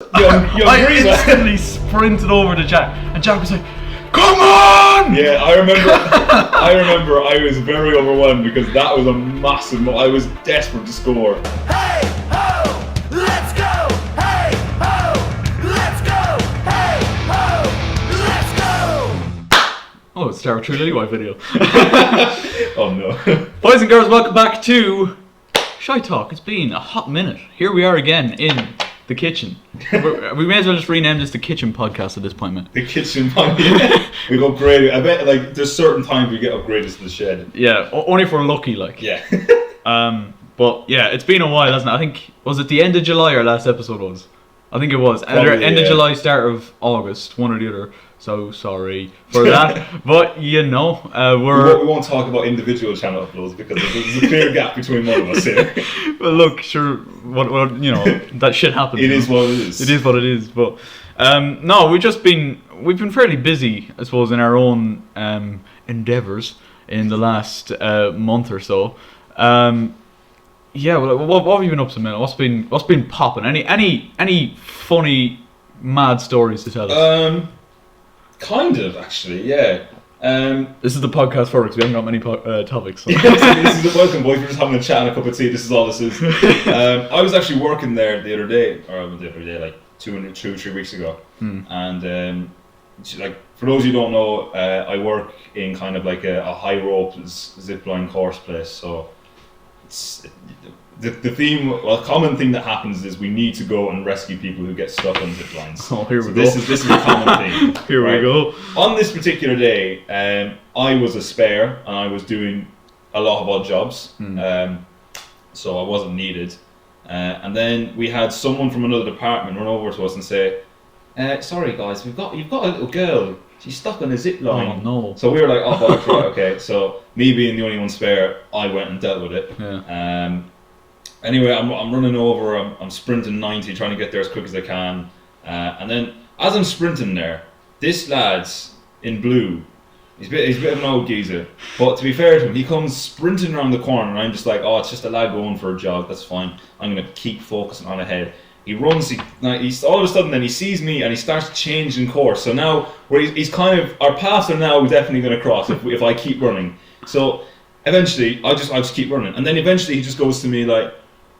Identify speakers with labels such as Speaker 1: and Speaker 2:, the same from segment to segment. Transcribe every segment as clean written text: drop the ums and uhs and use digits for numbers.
Speaker 1: I instantly sprinted over to Jack, and Jack was like, "Come on!"
Speaker 2: Yeah, I remember. I was very overwhelmed because that was a massive. I was desperate to score.
Speaker 3: Hey ho, let's go. Hey ho, let's go. Hey ho, let's go.
Speaker 1: Oh, it's Star True Lily video.
Speaker 2: Oh no.
Speaker 1: Boys and girls, welcome back to ShiteTalk. It's been a hot minute. Here we are again in the kitchen. We may as well just rename this the Kitchen Podcast at this point, man.
Speaker 2: The kitchen podcast. We've upgraded. I bet like there's certain times we get upgraded to the shed.
Speaker 1: Yeah, only if we're lucky, like.
Speaker 2: Yeah.
Speaker 1: But yeah, it's been a while, hasn't it? I think, was it the end of July our last episode was? I think it was.
Speaker 2: Probably,
Speaker 1: End of
Speaker 2: yeah.
Speaker 1: July, start of August, one or the other. So sorry for that. But you know,
Speaker 2: We won't talk about individual channel uploads because there's a clear gap between one of us here.
Speaker 1: Well, look, sure, what you know, that shit happens.
Speaker 2: It is what it is.
Speaker 1: It is what it is. But no, we've been fairly busy, I suppose, in our own endeavours in the last month or so. Yeah, well, what have you been up to, man? What's been popping? Any funny, mad stories to tell us?
Speaker 2: Kind of, actually, yeah.
Speaker 1: This is the podcast for it, because we haven't got many topics. So.
Speaker 2: This is a welcome, boys. We're just having a chat and a cup of tea. This is all this is. I was actually working there the other day, like 2-3 weeks ago. And like for those who don't know, I work in kind of like a high rope zipline course place. So it's the theme. Well, a common thing that happens is we need to go and rescue people who get stuck on zip lines.
Speaker 1: Oh, here we go.
Speaker 2: This is a common thing.
Speaker 1: Here we go.
Speaker 2: On this particular day, I was a spare and I was doing a lot of odd jobs, so I wasn't needed. And then we had someone from another department run over to us and say, "Sorry guys, you've got a little girl. She's stuck on a zip line."
Speaker 1: Oh no.
Speaker 2: So we were like, "Oh, bollocks, right, okay." So me being the only one spare, I went and dealt with it.
Speaker 1: Yeah.
Speaker 2: Anyway, I'm running over. I'm sprinting 90, trying to get there as quick as I can. And then as I'm sprinting there, this lad's in blue. He's a bit of an old geezer, but to be fair to him, he comes sprinting around the corner, and I'm just like, "Oh, it's just a lad going for a jog. That's fine. I'm gonna keep focusing on ahead." He runs. He's all of a sudden then he sees me and he starts changing course. So now where he's kind of, our paths are now definitely going to cross if I keep running. So eventually I just keep running, and then eventually he just goes to me like,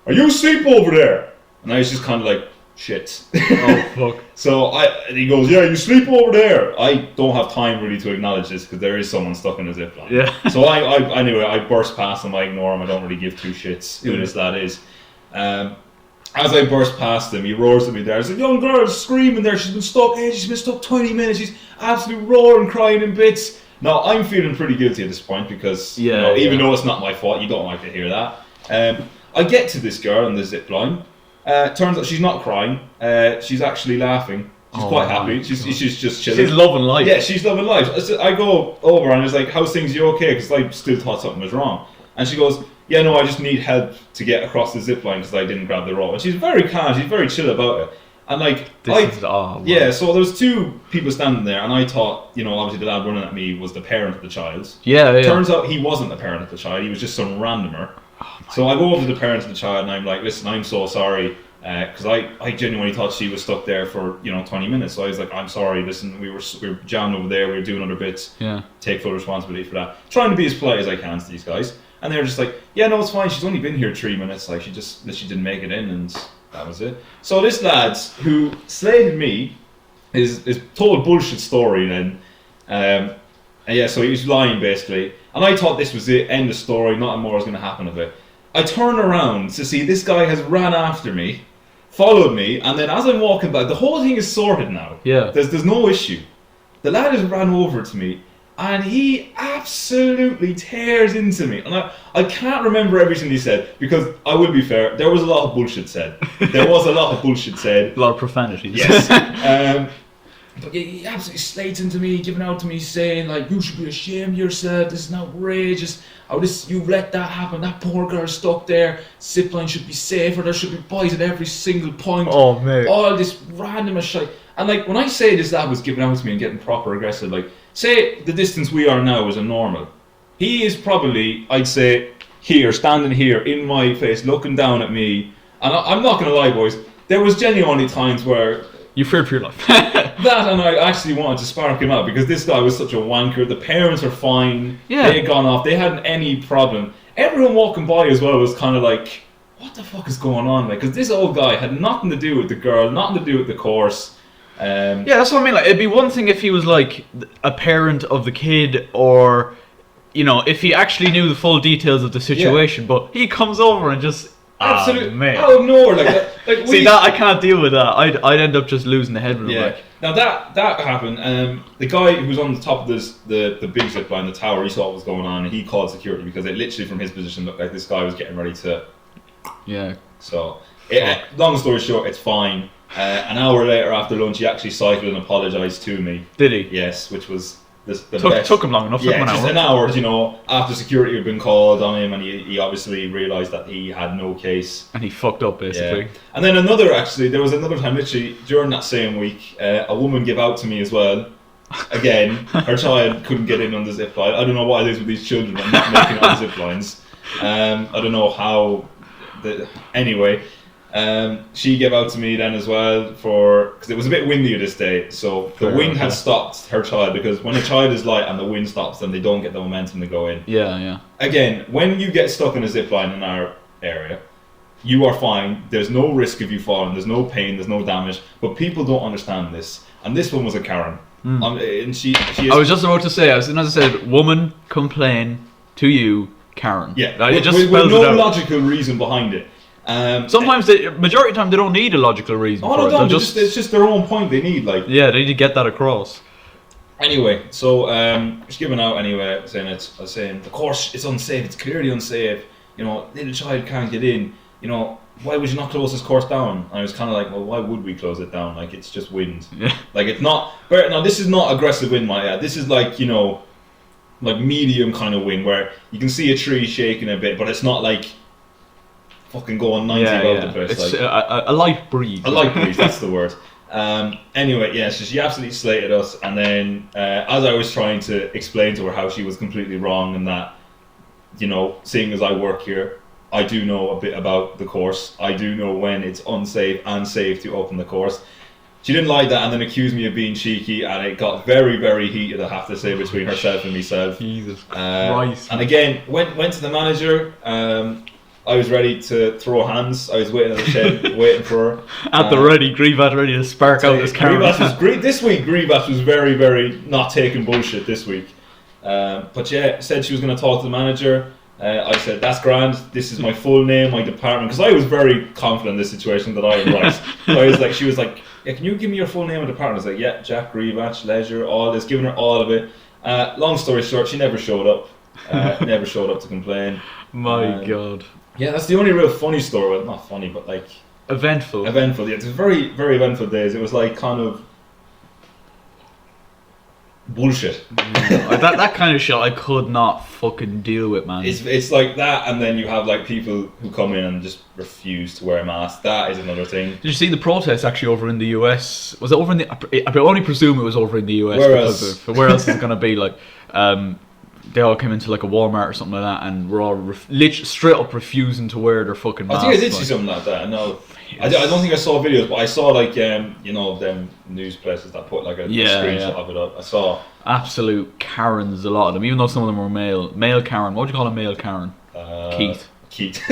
Speaker 2: "Are you asleep over there?" And I was just kind of like, "Shit."
Speaker 1: Oh fuck.
Speaker 2: So he goes, "Yeah, you sleep over there." I don't have time really to acknowledge this because there is someone stuck in a zip line.
Speaker 1: Yeah.
Speaker 2: So I burst past him. I ignore him. I don't really give two shits who this lad is. As I burst past him, he roars at me there. There's a young girl screaming there. She's been stuck. Hey, she's been stuck 20 minutes. She's absolutely roaring, crying in bits. Now, I'm feeling pretty guilty at this point because even though it's not my fault, you don't like to hear that. I get to this girl on the zip line. Turns out she's not crying. She's actually laughing. She's quite happy. She's just chilling.
Speaker 1: She's loving life.
Speaker 2: Yeah, she's loving life. I go over and I was like, "How's things? You okay?" Because I still thought something was wrong. And she goes, "Yeah, no, I just need help to get across the zip line because I didn't grab the rope." And she's very calm. She's very chill about it. And like, so there was two people standing there, and I thought, obviously the lad running at me was the parent of the child.
Speaker 1: Yeah.
Speaker 2: Turns out he wasn't the parent of the child. He was just some randomer. So I go over to the parents of the child and I'm like, "Listen, I'm so sorry," because I genuinely thought she was stuck there for 20 minutes. So I was like, "I'm sorry. Listen, we were jammed over there. We were doing other bits.
Speaker 1: Yeah.
Speaker 2: Take full responsibility for that." Trying to be as polite as I can to these guys, and they're just like, "Yeah, no, it's fine. She's only been here 3 minutes. Like she didn't make it in, and that was it." So this lad who slated me is told a bullshit story then. And yeah, so he was lying basically. And I thought this was it, end of story, nothing more was going to happen of it. I turn around to see this guy has ran after me, followed me, and then as I'm walking back, the whole thing is sorted now.
Speaker 1: Yeah.
Speaker 2: There's no issue. The lad has ran over to me, and he absolutely tears into me. And I can't remember everything he said, because I will be fair, there was a lot of bullshit said. A
Speaker 1: lot of profanities.
Speaker 2: Yes. But he absolutely slates into me, giving out to me, saying like, "You should be ashamed of yourself. This is outrageous. You let that happen. That poor girl stuck there. Zipline should be safer. There should be boys at every single point."
Speaker 1: Oh mate.
Speaker 2: All this random shit. And like when I say this lad was giving out to me and getting proper aggressive, like say the distance we are now is a normal. He is probably, I'd say, here, standing here in my face, looking down at me. And I'm not gonna lie, boys. there was genuinely times where
Speaker 1: You feared for your life.
Speaker 2: that, and I actually wanted to spark him out because this guy was such a wanker. The parents were fine.
Speaker 1: Yeah.
Speaker 2: They had gone off. They hadn't any problem. Everyone walking by as well was kind of like, what the fuck is going on? Like, because this old guy had nothing to do with the girl, nothing to do with the course.
Speaker 1: Yeah, that's what I mean. Like, it'd be one thing if he was like a parent of the kid, or you know, if he actually knew the full details of the situation. But he comes over and just
Speaker 2: Absolutely,
Speaker 1: man.
Speaker 2: out of nowhere, like
Speaker 1: See that I can't deal with that. I'd end up just losing the head with him.
Speaker 2: Yeah.
Speaker 1: Like.
Speaker 2: Now that happened. The guy who was on the top of the big zip line, the tower, he saw what was going on, and he called security because it literally, from his position, looked like this guy was getting ready to.
Speaker 1: Yeah.
Speaker 2: So, long story short, it's fine. An hour later, after lunch, he actually cycled and apologised to me.
Speaker 1: Did he?
Speaker 2: Yes, which was the best.
Speaker 1: Took him long enough.
Speaker 2: Yeah,
Speaker 1: took him
Speaker 2: just an hour, you know, after security had been called on him, and he obviously realised that he had no case.
Speaker 1: And he fucked up basically.
Speaker 2: Yeah. And then there was another time, literally during that same week, a woman gave out to me as well. Again, her child couldn't get in on the zip line. I don't know what it is with these children and not making it on zip lines. I don't know how. Anyway. She gave out to me then as well because it was a bit windy this day, so the wind had stopped her child, because when a child is light and the wind stops them, they don't get the momentum to go in.
Speaker 1: Yeah.
Speaker 2: Again, when you get stuck in a zip line in our area, you are fine. There's no risk of you falling. There's no pain. There's no damage. But people don't understand this, and this one was a Karen. And she
Speaker 1: I was just about to say, as soon as I said woman complain to you, Karen.
Speaker 2: Yeah,
Speaker 1: Like, it just
Speaker 2: with
Speaker 1: spells
Speaker 2: no
Speaker 1: it out.
Speaker 2: logical reason behind it.
Speaker 1: Sometimes, majority of the time, they don't need a logical reason
Speaker 2: Oh
Speaker 1: for
Speaker 2: no,
Speaker 1: it.
Speaker 2: don't.
Speaker 1: They'll
Speaker 2: It's just their own point they need. Like,
Speaker 1: yeah, they need to get that across.
Speaker 2: anyway, so she's giving out anyway, saying the course is unsafe. It's clearly unsafe. You know, little child can't get in. You know, why would you not close this course down? And I was kind of like, well, why would we close it down? Like, it's just wind.
Speaker 1: Yeah.
Speaker 2: Like, it's not. But now this is not aggressive wind, my This is like, you know, like medium kind of wind where you can see a tree shaking a bit, but it's not like fucking going 90 above the place.
Speaker 1: It's
Speaker 2: like,
Speaker 1: a light breeze.
Speaker 2: a light breeze, that's the word. Anyway, yeah, so she absolutely slated us, and then as I was trying to explain to her how she was completely wrong, and that, you know, seeing as I work here, I do know a bit about the course. I do know when it's unsafe and safe to open the course. She didn't like that, and then accused me of being cheeky, and it got very, very heated, I have to say, between herself and myself.
Speaker 1: Jesus Christ.
Speaker 2: And again, went to the manager. I was ready to throw hands. I was waiting in the shed, waiting for her.
Speaker 1: At the ready, Grievat ready to spark out this Karen.
Speaker 2: This week, Grievat was very, very not taking bullshit this week. But yeah, said she was going to talk to the manager. I said, that's grand. This is my full name, my department. Because I was very confident in this situation that I am right. So she was like, yeah, can you give me your full name and department? I was like, yeah, Jack Grievat, Leisure, all this, giving her all of it. Long story short, she never showed up. Never showed up to complain.
Speaker 1: My God.
Speaker 2: Yeah, that's the only real funny story. Well, not funny, but like
Speaker 1: Eventful.
Speaker 2: Yeah, it's a very, very eventful days. It was like kind of bullshit.
Speaker 1: that kind of shit I could not fucking deal with, man.
Speaker 2: It's like that, and then you have like people who come in and just refuse to wear a mask. That is another thing.
Speaker 1: Did you see the protest actually over in the US? Was it over in the? I only presume it was over in the US.
Speaker 2: Where
Speaker 1: because
Speaker 2: else?
Speaker 1: Where else is it gonna be? Like, they all came into like a Walmart or something like that, and were all straight up refusing to wear their fucking masks.
Speaker 2: I think I did see something like that. No, I don't think I saw videos, but I saw like you know, them news places that put like a screenshot of it up. I saw
Speaker 1: absolute Karens, a lot of them, even though some of them were male Karen. What would you call a male Karen?
Speaker 2: Keith. Keith.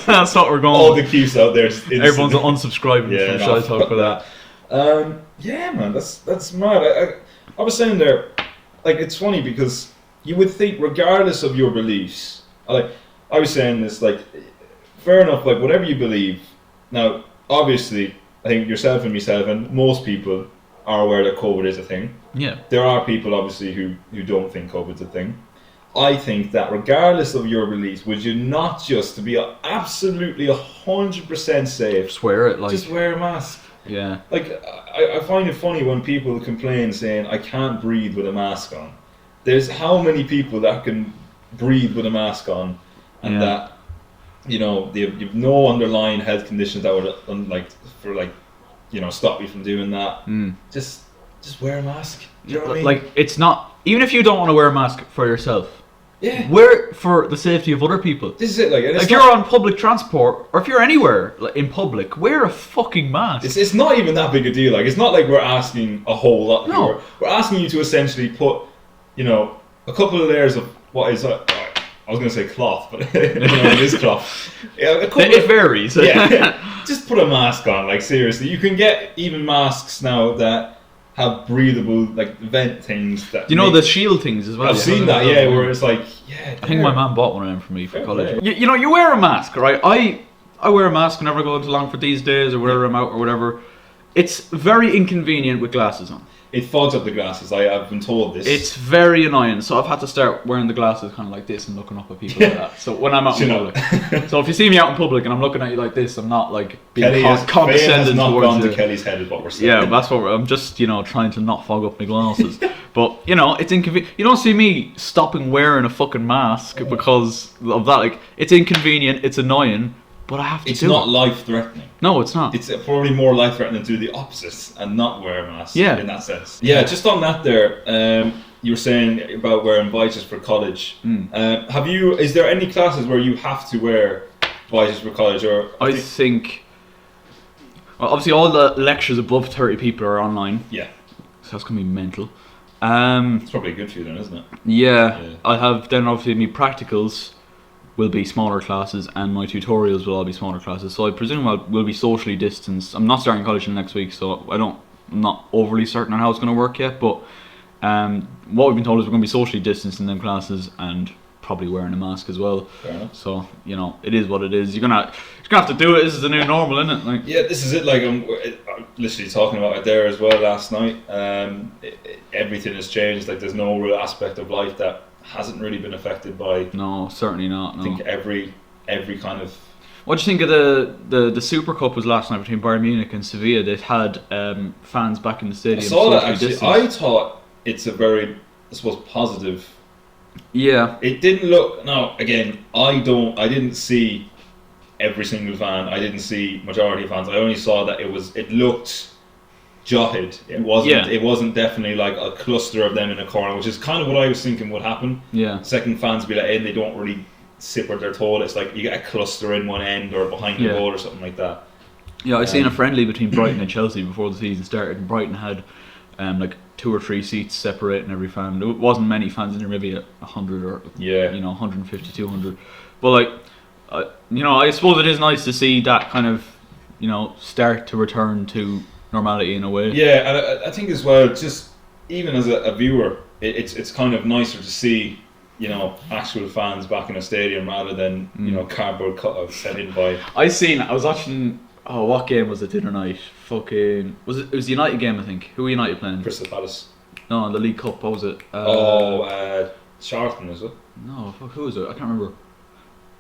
Speaker 1: That's what we're going.
Speaker 2: All the Keiths out there.
Speaker 1: Everyone's unsubscribing from ShiteTalk for that.
Speaker 2: Yeah, man, that's mad. I was saying there, like, it's funny because you would think, regardless of your beliefs, like I was saying this, like, fair enough, like whatever you believe. Now, obviously, I think yourself and myself and most people are aware that COVID is a thing.
Speaker 1: Yeah.
Speaker 2: There are people obviously who don't think COVID's a thing. I think that regardless of your beliefs, would you not just, to be absolutely 100% safe,
Speaker 1: Swear it, like,
Speaker 2: just wear a mask?
Speaker 1: yeah.
Speaker 2: Like, I find it funny when people complain saying, I can't breathe with a mask on. There's how many people that can breathe with a mask on, and that, you know, you've no underlying health conditions that would, you know, stop you from doing that. Just wear a mask. Do you know what I mean?
Speaker 1: Like, it's not, even if you don't want to wear a mask for yourself,
Speaker 2: Yeah.
Speaker 1: Wear it for the safety of other people.
Speaker 2: This is it. Like, and it's
Speaker 1: If
Speaker 2: not-
Speaker 1: you're on public transport, or if you're anywhere like, in public, wear a fucking mask.
Speaker 2: It's not even that big a deal. Like, it's not like we're asking a whole lot. Of
Speaker 1: No.
Speaker 2: people. We're asking you to essentially put, you know, a couple of layers of what is. I was going to say cloth, but you know, it is cloth. Yeah, a couple
Speaker 1: It
Speaker 2: of,
Speaker 1: varies.
Speaker 2: yeah, just put a mask on. Like, seriously, you can get even masks now that have breathable, like, vent things. That
Speaker 1: You know
Speaker 2: make-
Speaker 1: the shield things as well.
Speaker 2: I've seen that. Yeah, where it's like, yeah.
Speaker 1: I think my mum bought one of them for me for
Speaker 2: Fair
Speaker 1: college.
Speaker 2: play.
Speaker 1: You know, you wear a mask, right? I wear a mask whenever I go into Longford these days, or wherever I'm out, or whatever. It's very inconvenient with glasses on.
Speaker 2: It fogs up the glasses. I've been told this.
Speaker 1: It's very annoying, so I've had to start wearing the glasses kind of like this and looking up at people like that. So when I'm out in
Speaker 2: You know.
Speaker 1: public, so if you see me out in public and I'm looking at you like this, I'm not like being
Speaker 2: Kelly has
Speaker 1: condescending
Speaker 2: not
Speaker 1: towards
Speaker 2: gone
Speaker 1: you.
Speaker 2: to Kelly's head, is what we're saying.
Speaker 1: Yeah, that's what I'm just, trying to not fog up my glasses. But, it's inconvenient. You don't see me stopping wearing a fucking mask because of that. Like, it's inconvenient, it's annoying, but I have to
Speaker 2: It's
Speaker 1: do
Speaker 2: not
Speaker 1: it.
Speaker 2: life-threatening.
Speaker 1: No, it's not.
Speaker 2: It's probably more life-threatening to do the opposite and not wear a mask.
Speaker 1: Yeah.
Speaker 2: In that sense. Yeah. Just on that there, you were saying about wearing visors for college. Is there any classes where you have to wear visors for college, or?
Speaker 1: I think... Well, obviously all the lectures above 30 people are online,
Speaker 2: Yeah.
Speaker 1: so that's going to be mental.
Speaker 2: It's probably good for you then, isn't it?
Speaker 1: Yeah,
Speaker 2: Yeah.
Speaker 1: I have then obviously my practicals will be smaller classes and my tutorials will all be smaller classes. So I presume we'll be socially distanced. I'm not starting college in next week, so I'm not overly certain on how it's going to work yet. But what we've been told is we're going to be socially distanced in them classes and probably wearing a mask as well.
Speaker 2: Fair enough.
Speaker 1: So it is what it is. You're gonna have to do it. This is the new normal, isn't it? Like,
Speaker 2: Yeah, this is it. Like, I'm literally talking about it there as well last night. Everything has changed. Like, there's no real aspect of life that hasn't really been affected by.
Speaker 1: no, certainly not. No.
Speaker 2: I think every kind of.
Speaker 1: What do you think of the Super Cup was last night between Bayern Munich and Sevilla? They had fans back in the stadium.
Speaker 2: I saw that
Speaker 1: socially
Speaker 2: actually.
Speaker 1: distanced.
Speaker 2: I thought it's a very, I suppose, positive.
Speaker 1: Yeah.
Speaker 2: It didn't look. No, again, I didn't see every single fan. I didn't see majority of fans. I only saw that it looked jotted. It wasn't.
Speaker 1: Yeah.
Speaker 2: It wasn't definitely like a cluster of them in a corner, which is kind of what I was thinking would happen.
Speaker 1: Yeah.
Speaker 2: Second fans be like, and they don't really sit where they're told. It's like you get a cluster in one end or behind the
Speaker 1: Yeah.
Speaker 2: goal or something like that.
Speaker 1: Yeah, I seen a friendly between Brighton and Chelsea before the season started, and Brighton had like 2 or 3 seats separating every fan. There wasn't many fans in there, maybe 100 or
Speaker 2: Yeah.
Speaker 1: 150, 200. But like, I suppose it is nice to see that kind of start to return to normality in a way.
Speaker 2: Yeah, and I think as well, just even as a viewer, it's kind of nicer to see actual fans back in a stadium rather than cardboard cutouts set in by.
Speaker 1: I was watching. Oh, what game was it the other night? Fucking it was the United game, I think. Who were United playing?
Speaker 2: Crystal Palace.
Speaker 1: No, in the League Cup. What was it?
Speaker 2: Charlton, is it?
Speaker 1: No, fuck. Who was it? I can't remember.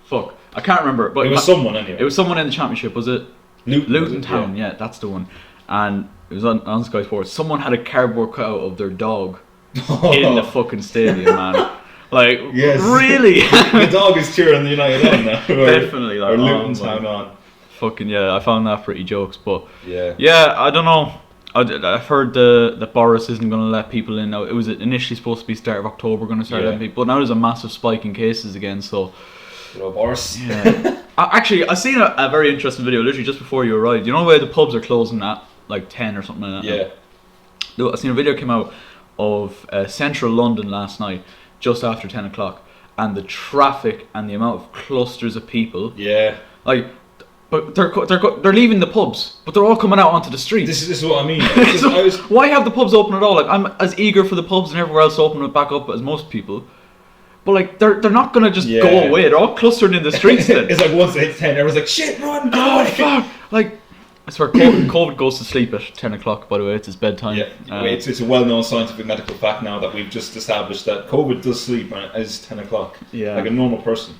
Speaker 1: Fuck, I can't remember. But
Speaker 2: It was someone anyway.
Speaker 1: It was someone in the Championship. Was it?
Speaker 2: Luton,
Speaker 1: Luton
Speaker 2: was it?
Speaker 1: Town. Yeah, that's the one. And it was on Sky Sports. Someone had a cardboard cutout of their dog in the fucking stadium, man. Like,
Speaker 2: Yes.
Speaker 1: really?
Speaker 2: The dog is cheering the United on now.
Speaker 1: Definitely, like,
Speaker 2: or Luton
Speaker 1: oh,
Speaker 2: Town
Speaker 1: my-
Speaker 2: on.
Speaker 1: Fucking yeah, I found that pretty jokes, but
Speaker 2: Yeah.
Speaker 1: yeah, I don't know. I've heard that Boris isn't going to let people in now. It was initially supposed to be start of October, going to start
Speaker 2: Yeah.
Speaker 1: letting people, but now there's a massive spike in cases again. So
Speaker 2: Good old Boris.
Speaker 1: yeah. Actually, I seen a very interesting video literally just before you arrived. You know where the pubs are closing at like 10 or something like that?
Speaker 2: Yeah.
Speaker 1: I seen a video came out of central London last night, just after 10 o'clock, and the traffic and the amount of clusters of people.
Speaker 2: Yeah.
Speaker 1: Like, but they're leaving the pubs, but they're all coming out onto the streets.
Speaker 2: This is what I mean. Because I was,
Speaker 1: Why have the pubs open at all? Like, I'm as eager for the pubs and everywhere else to open it back up as most people. But like, they're not gonna just
Speaker 2: Yeah.
Speaker 1: go away. They're all clustered in the streets then.
Speaker 2: it's like once it hits 10, everyone's like, shit, run, go
Speaker 1: Oh
Speaker 2: away.
Speaker 1: fuck! Like, I swear, COVID goes to sleep at 10 o'clock. By the way, it's his bedtime.
Speaker 2: Yeah, it's a well-known scientific medical fact now that we've just established that COVID does sleep when it is 10 o'clock,
Speaker 1: Yeah.
Speaker 2: like a normal person.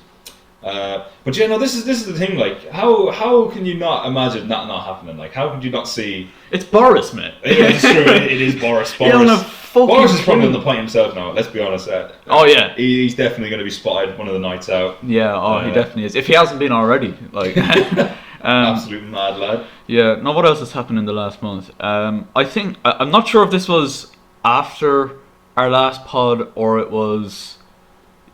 Speaker 2: But yeah, no, this is the thing. Like, how can you not imagine that not happening? Like, how could you not see?
Speaker 1: It's Boris, mate.
Speaker 2: Yeah, it's true. It is Boris.
Speaker 1: He don't have fucking
Speaker 2: Boris is probably
Speaker 1: clue.
Speaker 2: on the point himself now. Let's be honest.
Speaker 1: Oh yeah.
Speaker 2: He's definitely going to be spotted one of the nights out.
Speaker 1: Yeah. Oh, he definitely is. If he hasn't been already, like.
Speaker 2: Absolute mad lad.
Speaker 1: Yeah. Now, what else has happened in the last month? I think I'm not sure if this was after our last pod or it was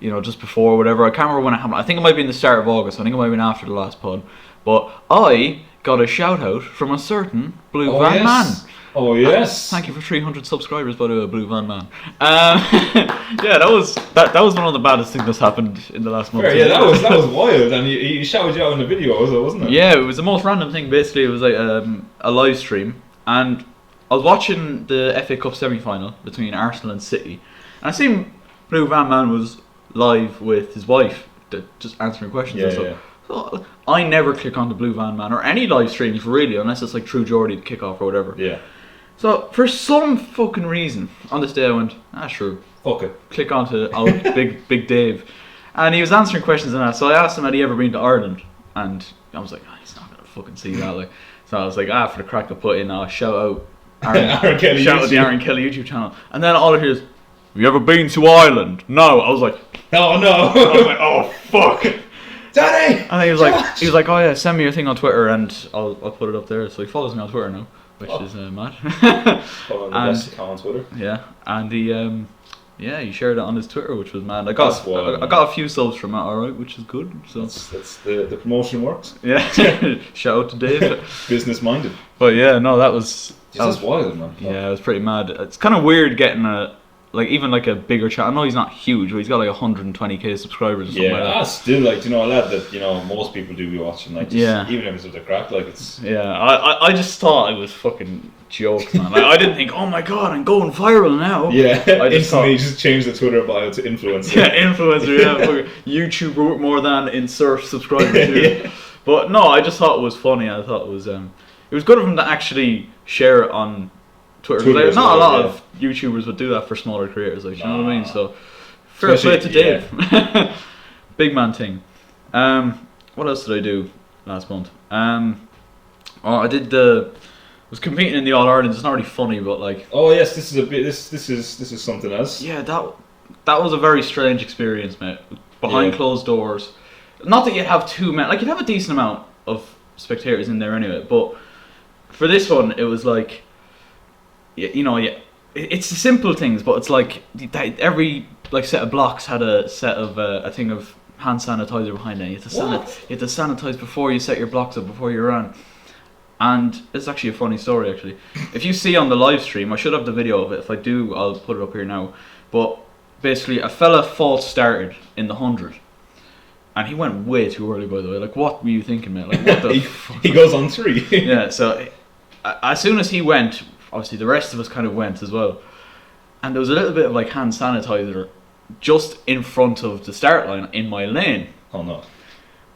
Speaker 1: you know, just before or whatever. I can't remember when it happened. I think it might be in the start of August. I think it might have been after the last pod. But I got a shout out from a certain Blue Van Man.
Speaker 2: Oh yes.
Speaker 1: Thank you for 300 subscribers, by the way, Blue Van Man. Yeah, that was one of the baddest things that's happened in the last month.
Speaker 2: Fair, yeah, that was wild, and he shouted you out in the video, wasn't it?
Speaker 1: Yeah, it was the most random thing. Basically, it was like a live stream, and I was watching the FA Cup semi-final between Arsenal and City, and I seen Blue Van Man was live with his wife, just answering questions and stuff.
Speaker 2: Yeah.
Speaker 1: So I never click on the Blue Van Man or any live streams really, unless it's like True Geordie kickoff or whatever.
Speaker 2: Yeah.
Speaker 1: So for some fucking reason, on this day I went, sure,
Speaker 2: Fuck it.
Speaker 1: click onto Big Dave, and he was answering questions and that. So I asked him, had he ever been to Ireland? And I was like, he's not gonna fucking see that. Like, so I was like, for the crack, I put in, shout out
Speaker 2: Aaron Kelly
Speaker 1: shout out the
Speaker 2: YouTube.
Speaker 1: Aaron Kelly YouTube channel, and then all I hear is, have you ever been to Ireland? No. I was like,
Speaker 2: Oh no.
Speaker 1: I was like, oh fuck.
Speaker 2: Daddy.
Speaker 1: And he was like, oh yeah, send me your thing on Twitter and I'll put it up there. So he follows me on Twitter now, which is mad.
Speaker 2: Oh, the best account on Twitter.
Speaker 1: Yeah, and he shared it on his Twitter, which was mad. I got a few subs from it, alright, which is good. So
Speaker 2: that's the promotion works.
Speaker 1: yeah, shout out to Dave.
Speaker 2: Business minded.
Speaker 1: But yeah, no, that was
Speaker 2: wild, man.
Speaker 1: yeah, it was pretty mad. It's kind of weird getting even a bigger channel. I know he's not huge, but he's got like 120k subscribers or something like that.
Speaker 2: That's still like, a lad that most people do be watching, like, even if it's with the crack, like it's.
Speaker 1: Yeah, I just thought it was fucking jokes, man. Like, I didn't think, oh my god, I'm going viral now.
Speaker 2: Yeah,
Speaker 1: I
Speaker 2: just changed the Twitter bio to influencer.
Speaker 1: Yeah, influencer. Yeah, fucking YouTuber more than insert subscribers.
Speaker 2: Yeah.
Speaker 1: But no, I just thought it was funny. I thought it was good of him to actually share it on Twitter.
Speaker 2: Twitter
Speaker 1: Not a lot of YouTubers would do that for smaller creators, like, you know what I mean? So fair play to Dave. Big man thing. What else did I do last month? I was competing in the All Ireland. It's not really funny, but like.
Speaker 2: Oh yes, this is something else.
Speaker 1: Yeah, that was a very strange experience, mate. Behind closed doors. Not that you'd have too many, like you'd have a decent amount of spectators in there anyway, but for this one it was like, it's the simple things, but it's like every set of blocks had a set of a thing of hand sanitizer behind it. You have to sanitize before you set your blocks up, before you run. And it's actually a funny story, actually. If you see on the live stream, I should have the video of it. If I do, I'll put it up here now. But basically, a fella false started in the 100. And he went way too early, by the way. Like, what were you thinking, mate? Like, what the fuck?
Speaker 2: He goes on 3.
Speaker 1: Yeah, so as soon as he went, obviously the rest of us kind of went as well. And there was a little bit of like hand sanitizer just in front of the start line in my lane.
Speaker 2: Oh no.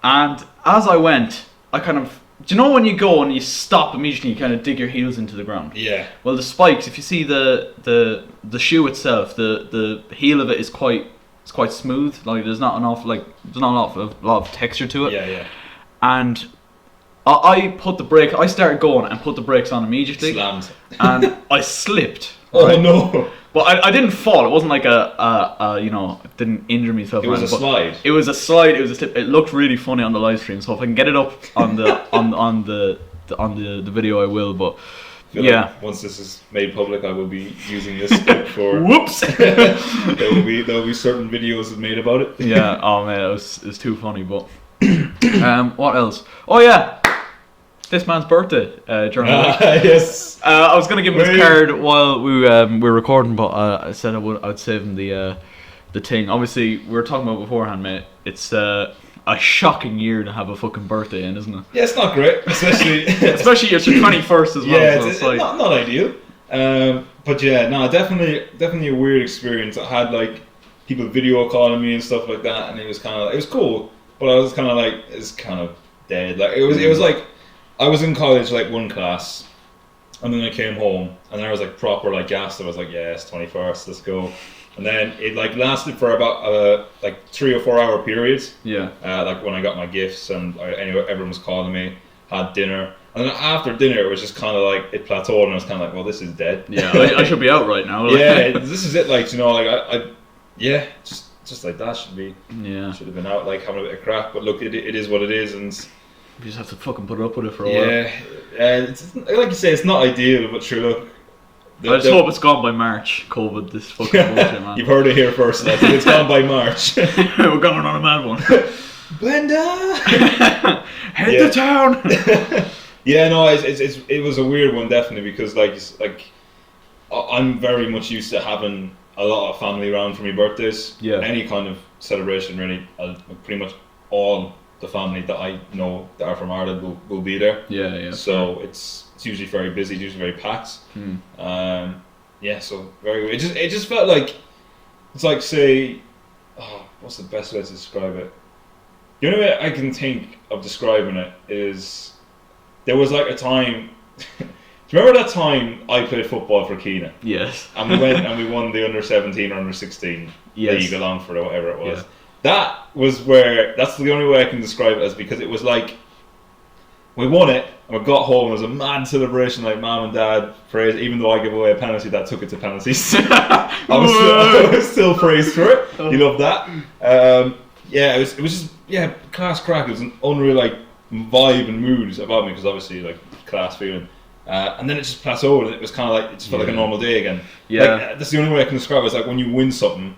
Speaker 1: And as I went, I kind of... Do you know when you go and you stop immediately, you kind of dig your heels into the ground?
Speaker 2: Yeah.
Speaker 1: Well, the spikes, if you see the shoe itself, the heel of it is quite smooth. Like there's not a lot of texture to it.
Speaker 2: Yeah.
Speaker 1: And I put the brake. I started going and put the brakes on immediately.
Speaker 2: Slammed.
Speaker 1: And I slipped.
Speaker 2: Right? Oh no.
Speaker 1: But I didn't fall. It wasn't like didn't injure myself.
Speaker 2: It was a slide.
Speaker 1: It was a slide. It was a slip. It looked really funny on the live stream. So if I can get it up on the video, I will. But yeah,
Speaker 2: like once this is made public, I will be using this clip for.
Speaker 1: Whoops.
Speaker 2: there will be certain videos made about it.
Speaker 1: Yeah. Oh man, it was too funny. But what else? Oh yeah. This man's birthday during the week.
Speaker 2: Yes.
Speaker 1: I was gonna give him his card while we were recording, but I said I'd save him the thing. Obviously, we were talking about beforehand, mate. It's a shocking year to have a fucking birthday in, isn't it?
Speaker 2: Yeah, it's not great, especially
Speaker 1: especially it's your 21st as well.
Speaker 2: Yeah,
Speaker 1: so
Speaker 2: it's like, not ideal. But yeah, no, definitely a weird experience. I had like people video calling me and stuff like that, and it was cool, but I was kind of like, it's kind of dead. Like it was like. I was in college, like one class, and then I came home, and then I was like proper like gassed. I was like, yeah, it's 21st, let's go. And then it like lasted for about like 3 or 4 hour periods.
Speaker 1: Yeah.
Speaker 2: Like when I got my gifts and everyone was calling me, had dinner, and then after dinner it was just kind of like it plateaued, and I was kind of like, well, this is dead.
Speaker 1: Yeah, I should be out right now. Like.
Speaker 2: Yeah, this is it. Like just like that should have been out, like having a bit of crack. But look, it is what it is, and.
Speaker 1: You just have to fucking put up with it for a while.
Speaker 2: Yeah, it's, like you say, it's not ideal, but sure, look,
Speaker 1: I just hope it's gone by March. COVID, this fucking bullshit, man.
Speaker 2: You've heard it here first. Lads. It's gone by March.
Speaker 1: We're going on a mad one.
Speaker 2: Blender!
Speaker 1: Head to town.
Speaker 2: Yeah, no, it was a weird one definitely because I'm very much used to having a lot of family around for my birthdays.
Speaker 1: Yeah.
Speaker 2: Any kind of celebration really, pretty much all the family that I know that are from Ireland will be there.
Speaker 1: Yeah.
Speaker 2: So it's usually very busy, usually very packed. So very weird. It just felt like it's like say, what's the best way to describe it? The only way I can think of describing it is there was like a time. Do you remember that time I played football for Keena?
Speaker 1: Yes.
Speaker 2: And we went and we won the under-17 or under-16 league along for it, whatever it was.
Speaker 1: Yeah.
Speaker 2: That was where. That's the only way I can describe it as because it was like we won it and we got home. It was a mad celebration, like mum and dad praised. Even though I gave away a penalty, that took it to penalties. I was still praised for it. You love that. It was just class crack. It was an unreal like vibe and mood about me because obviously like class feeling. And then it just plateaued and it was kind of like it just felt like a normal day again. Yeah, like, that's the only way I can describe it. It's like when you win something,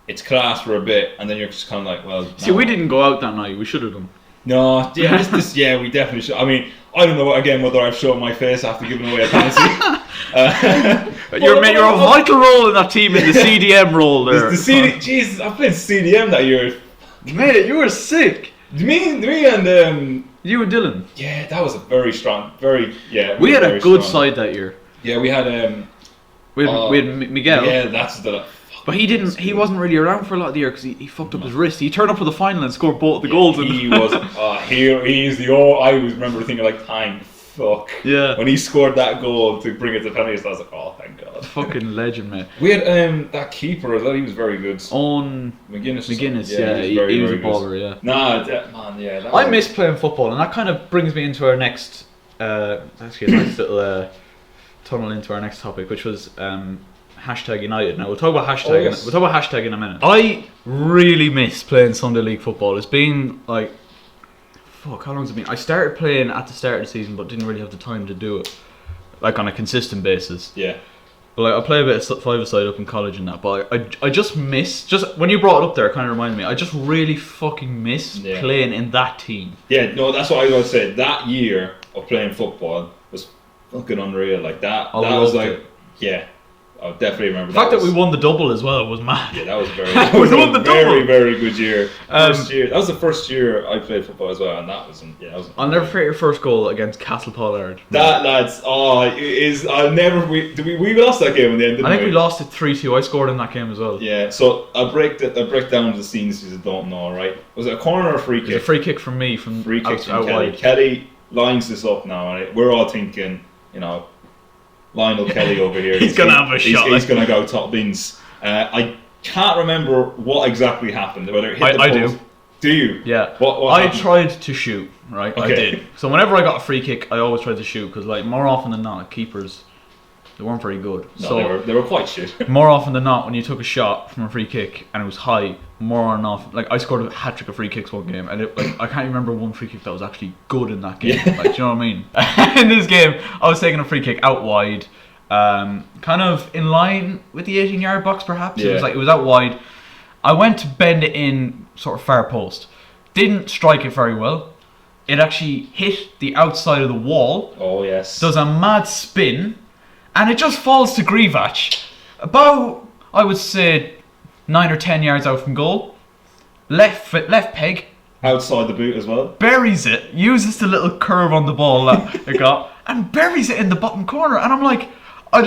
Speaker 2: it's class for a bit, and then you're just kind of like, well.
Speaker 1: See, we didn't go out that night. We should have done.
Speaker 2: No, yeah, we definitely should. I mean, I don't know whether I've shown my face after giving away a penalty.
Speaker 1: You're a vital role in that team in the CDM role there.
Speaker 2: Jesus, I played CDM that year.
Speaker 1: Mate, you were sick.
Speaker 2: Me and
Speaker 1: you and Dylan.
Speaker 2: Yeah, that was a very strong,
Speaker 1: We had a good side that year.
Speaker 2: Yeah, we had
Speaker 1: we had Miguel.
Speaker 2: Yeah, that's the.
Speaker 1: But he didn't. He wasn't really around for a lot of the year because he fucked up his wrist. He turned up for the final and scored both the goals.
Speaker 2: He was. He's the. I always remember thinking like, "Thank fuck."
Speaker 1: Yeah.
Speaker 2: When he scored that goal to bring it to penalties, I was like, "Oh, thank God."
Speaker 1: Fucking legend, man.
Speaker 2: We had that keeper as well. He was very good.
Speaker 1: Owen
Speaker 2: McGuinness.
Speaker 1: Yeah, he was a baller. Yeah.
Speaker 2: Nah, man. Yeah.
Speaker 1: I miss playing football, and that kind of brings me into our next. Actually, a nice little tunnel into our next topic, which was. Hashtag United. Now we'll talk about hashtag. We'll talk about hashtag in a minute. I really miss playing Sunday League football. It's been like, fuck, how long has it been? I started playing at the start of the season, but didn't really have the time to do it, like on a consistent basis.
Speaker 2: Yeah.
Speaker 1: But like I play a bit of five-a-side up in college and that. But I just miss when you brought it up there, it kind of reminded me. I just really fucking miss playing in that team.
Speaker 2: Yeah, no, that's what I was going to say. That year of playing football was fucking unreal. Like that was like, I definitely remember
Speaker 1: the fact that we won the double as well was mad.
Speaker 2: Yeah, that was very very good year. First year. That was the first year I played football as well, and that was
Speaker 1: I'll never forget your first goal against Castle Pollard.
Speaker 2: That lads, I'll never. We lost that game in the end.
Speaker 1: I think we lost it 3-2. I scored in that game as well.
Speaker 2: Yeah, so I'll break down the scenes because I don't know. Right, was it a corner or a free kick?
Speaker 1: It was a free kick from me from
Speaker 2: free kick from Kelly.
Speaker 1: wide.
Speaker 2: Kelly lines this up now, and we're all thinking, Lionel Kelly over here.
Speaker 1: He's going to have a shot.
Speaker 2: He's going to go top bins. I can't remember what exactly happened. Whether it hit the post.
Speaker 1: Do.
Speaker 2: Do you?
Speaker 1: Yeah.
Speaker 2: What
Speaker 1: I
Speaker 2: happened?
Speaker 1: tried to shoot, right?
Speaker 2: Okay.
Speaker 1: I did. So whenever I got a free kick, I always tried to shoot because, like, more often than not, keepers, they weren't very good.
Speaker 2: No,
Speaker 1: so
Speaker 2: they were quite shit.
Speaker 1: More often than not, when you took a shot from a free kick and it was high, more or not, like I scored a hat trick of free kicks one game, and I can't remember one free kick that was actually good in that game. Like, do you know what I mean? In this game, I was taking a free kick out wide. Kind of in line with the 18-yard box, perhaps.
Speaker 2: Yeah.
Speaker 1: It was out wide. I went to bend it in sort of far post. Didn't strike it very well. It actually hit the outside of the wall.
Speaker 2: Oh yes.
Speaker 1: Does a mad spin, and it just falls to Grievach. About, I would say, 9 or 10 yards out from goal. Left peg.
Speaker 2: Outside the boot as well.
Speaker 1: Buries it. Uses the little curve on the ball that it got, and buries it in the bottom corner. And I'm like. I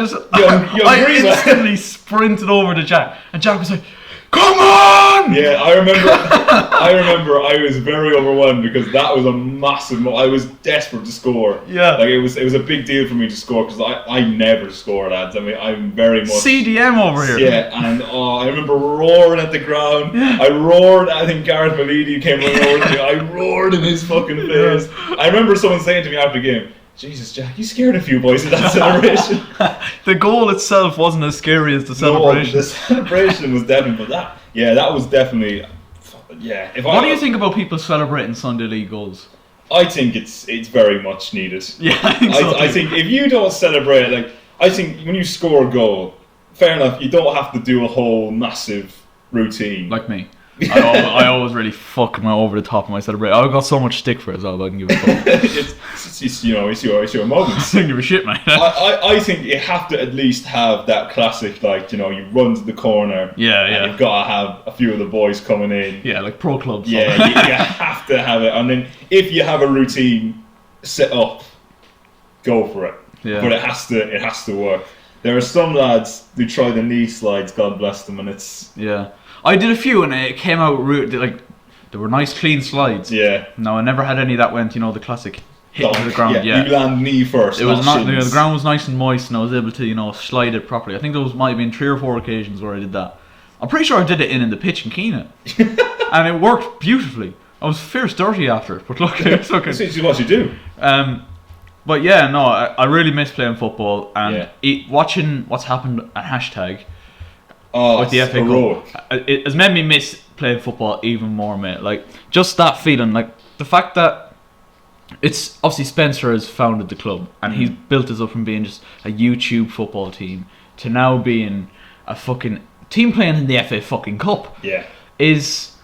Speaker 1: instantly sprinted over to Jack, and Jack was like, "Come on!"
Speaker 2: Yeah, I remember. I was very overwhelmed because that was a massive. I was desperate to score.
Speaker 1: Yeah,
Speaker 2: like it was a big deal for me to score because I never score, lads. I mean, I'm very much
Speaker 1: CDM over here.
Speaker 2: Yeah, and I remember roaring at the ground. Yeah. I roared. I think Gareth Malidi came running over to me. I roared in his fucking face. I remember someone saying to me after the game, "Jesus, Jack, you scared a few boys at that celebration."
Speaker 1: The goal itself wasn't as scary as the celebration.
Speaker 2: No, the celebration was definitely, but that was definitely, yeah.
Speaker 1: What do you think about people celebrating Sunday League goals?
Speaker 2: I think it's very much needed.
Speaker 1: Yeah,
Speaker 2: I think if you don't celebrate, like, I think when you score a goal, fair enough, you don't have to do a whole massive routine.
Speaker 1: Like me. I always really fuck my over the top of my celebration. I got so much stick for it as well, but I can give a fuck.
Speaker 2: it's your moments.
Speaker 1: I don't give a shit, man.
Speaker 2: I think you have to at least have that classic, like, you run to the corner.
Speaker 1: Yeah.
Speaker 2: And you've got to have a few of the boys coming in.
Speaker 1: Yeah, like pro clubs.
Speaker 2: Yeah, you have to have it. And then if you have a routine set up, go for it.
Speaker 1: Yeah.
Speaker 2: But it has to work. There are some lads who try the knee slides, God bless them, and it's...
Speaker 1: Yeah. I did a few and it came out like there were nice clean slides.
Speaker 2: Yeah.
Speaker 1: No, I never had any that went, the classic hit to the ground. Yeah.
Speaker 2: You land knee first.
Speaker 1: It was
Speaker 2: not
Speaker 1: the ground was nice and moist and I was able to, slide it properly. I think there might have been 3 or 4 occasions where I did that. I'm pretty sure I did it in the pitch in Keena. And it worked beautifully. I was fierce dirty after it, but look, it's okay.
Speaker 2: This is what you do.
Speaker 1: But yeah, no, I really miss playing football and watching what's happened at hashtag.
Speaker 2: Oh,
Speaker 1: with the FA Cup, it has made me miss playing football even more, mate. Like, just that feeling, like the fact that it's obviously Spencer has founded the club and he's built us up from being just a YouTube football team to now being a fucking team playing in the FA fucking Cup.
Speaker 2: Yeah,
Speaker 1: is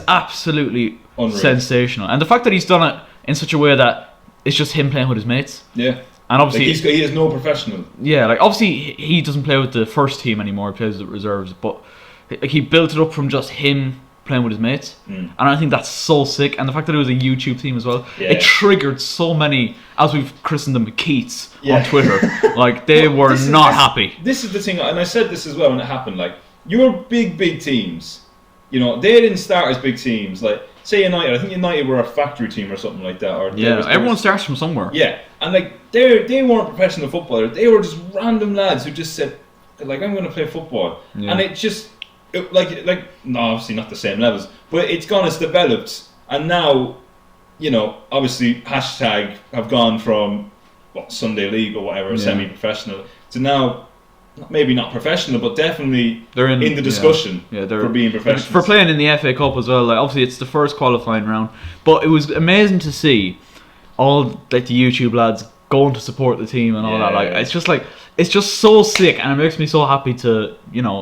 Speaker 1: absolutely
Speaker 2: unreal.
Speaker 1: Sensational, and the fact that he's done it in such a way that it's just him playing with his mates.
Speaker 2: Yeah.
Speaker 1: And obviously,
Speaker 2: he is no professional.
Speaker 1: Yeah, like obviously he doesn't play with the first team anymore. He plays with the reserves, but like he built it up from just him playing with his mates, and I think that's so sick. And the fact that it was a YouTube team as well, it triggered so many, as we've christened them, Keats on Twitter. Like they were not happy.
Speaker 2: This is the thing, and I said this as well when it happened. Like your big teams, they didn't start as big teams. Like say United, I think United were a factory team or something like that. Or
Speaker 1: everyone starts from somewhere.
Speaker 2: Yeah, and like they weren't professional footballers. They were just random lads who just said, like, I'm going to play football, and it just no, obviously not the same levels, but it's gone as developed, and now, obviously hashtag have gone from Sunday League or whatever, semi-professional, to now. Maybe not professional, but definitely they're in the discussion for being professional.
Speaker 1: For playing in the FA Cup as well. Like obviously, it's the first qualifying round, but it was amazing to see all like the YouTube lads going to support the team and all that. Like it's just so sick, and it makes me so happy to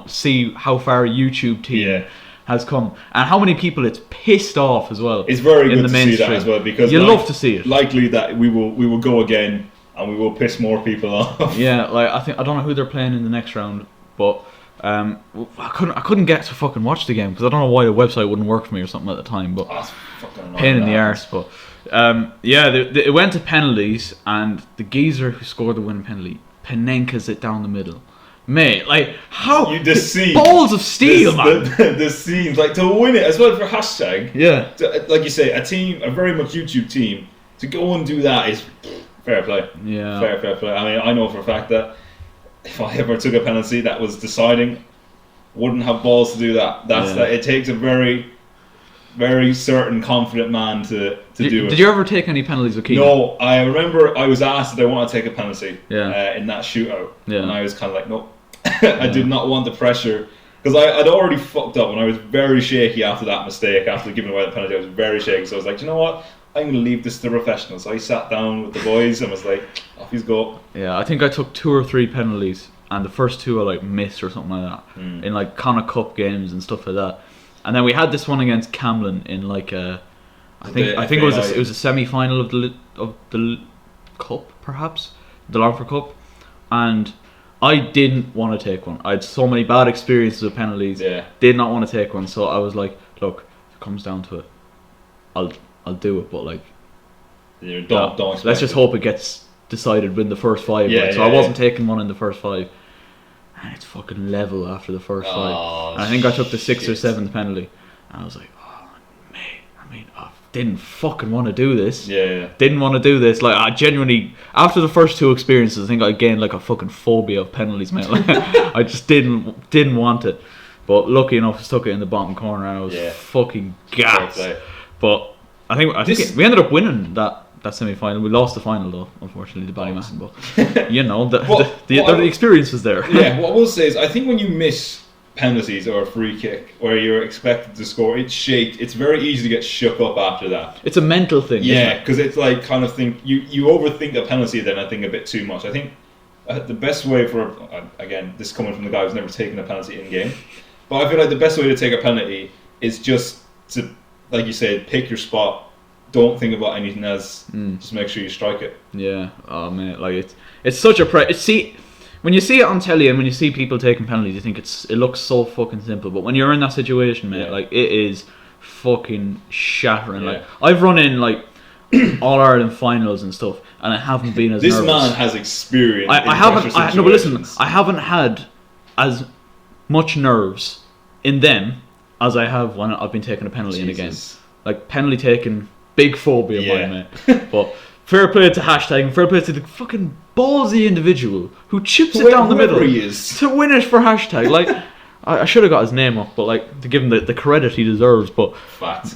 Speaker 1: see how far a YouTube team has come and how many people it's pissed off as well.
Speaker 2: It's very good to see that as well, because
Speaker 1: you love to see it.
Speaker 2: Likely that we will go again. And we will piss more people off. Yeah,
Speaker 1: like I don't know who they're playing in the next round, but I couldn't get to fucking watch the game because I don't know why the website wouldn't work for me or something at the time. But pain in the arse. But it went to penalties, and the geezer who scored the winning penalty Panenka's it down the middle. Mate, like how balls of steel, man.
Speaker 2: The scenes, like to win it as well for hashtag.
Speaker 1: Yeah,
Speaker 2: like you say, a very much YouTube team to go and do that is. Fair play.
Speaker 1: Yeah.
Speaker 2: Fair play. I mean, I know for a fact that if I ever took a penalty that was deciding, wouldn't have balls to do that. That it takes a very, very certain, confident man to do it.
Speaker 1: Did you ever take any penalties with Keane?
Speaker 2: No, I remember I was asked if I want to take a penalty in that shootout.
Speaker 1: Yeah.
Speaker 2: And I was kind of like, no. I did not want the pressure. Because I'd already fucked up and I was very shaky after that mistake, after giving away the penalty. I was very shaky. So I was like, you know what? I'm going to leave this to professionals. So I sat down with the boys and was like, off you go.
Speaker 1: Yeah, I think I took 2 or 3 penalties, and the first 2 I like missed or something like that in like Connacht Cup games and stuff like that. And then we had this one against Camlin in like I think it was a semi-final of the cup, perhaps the Longford Cup, and I didn't want to take one. I had so many bad experiences with penalties.
Speaker 2: Yeah.
Speaker 1: Did not want to take one, so I was like, look, if it comes down to it, I'll do it, but like,
Speaker 2: don't
Speaker 1: let's just hope it gets decided within the first 5. So I wasn't taking one in the first 5, and it's fucking level after the first 5. And I think I took the 6th or 7th penalty, and I was like, oh mate, I mean, I didn't fucking want to do this. Didn't want to do this. Like I genuinely, after the first 2 experiences, I think I gained like a fucking phobia of penalties, mate. Like, I just didn't want it. But lucky enough, I stuck it in the bottom corner, and I was fucking gassed. But I think we ended up winning that semi-final. We lost the final though, unfortunately, to Ballymahan. But you know, the experience was there.
Speaker 2: Yeah, what I will say is, I think when you miss penalties or a free kick where you're expected to score, it's very easy to get shook up after that.
Speaker 1: It's a mental thing.
Speaker 2: Yeah, because it's like kind of think you overthink a penalty then I think a bit too much. I think the best way for, again, this coming from the guy who's never taken a penalty in game, but I feel like the best way to take a penalty is just to, like you said, pick your spot. Don't think about anything else. Just make sure you strike it.
Speaker 1: Yeah. Oh man, like it's such a see, when you see it on telly and when you see people taking penalties, you think it looks so fucking simple. But when you're in that situation, mate, like it is fucking shattering.
Speaker 2: Yeah.
Speaker 1: Like I've run in like All Ireland finals and stuff, and I haven't been as
Speaker 2: This
Speaker 1: nervous.
Speaker 2: man has experience.
Speaker 1: I haven't. No, but listen, I haven't had as much nerves in them as I have when I've been taking a penalty in a game. Like penalty taking, big phobia of mine, mate. But fair play to hashtag and fair play to the fucking ballsy individual who chips it down the middle to win it for hashtag. Like I should have got his name up, but like to give him the credit he deserves. But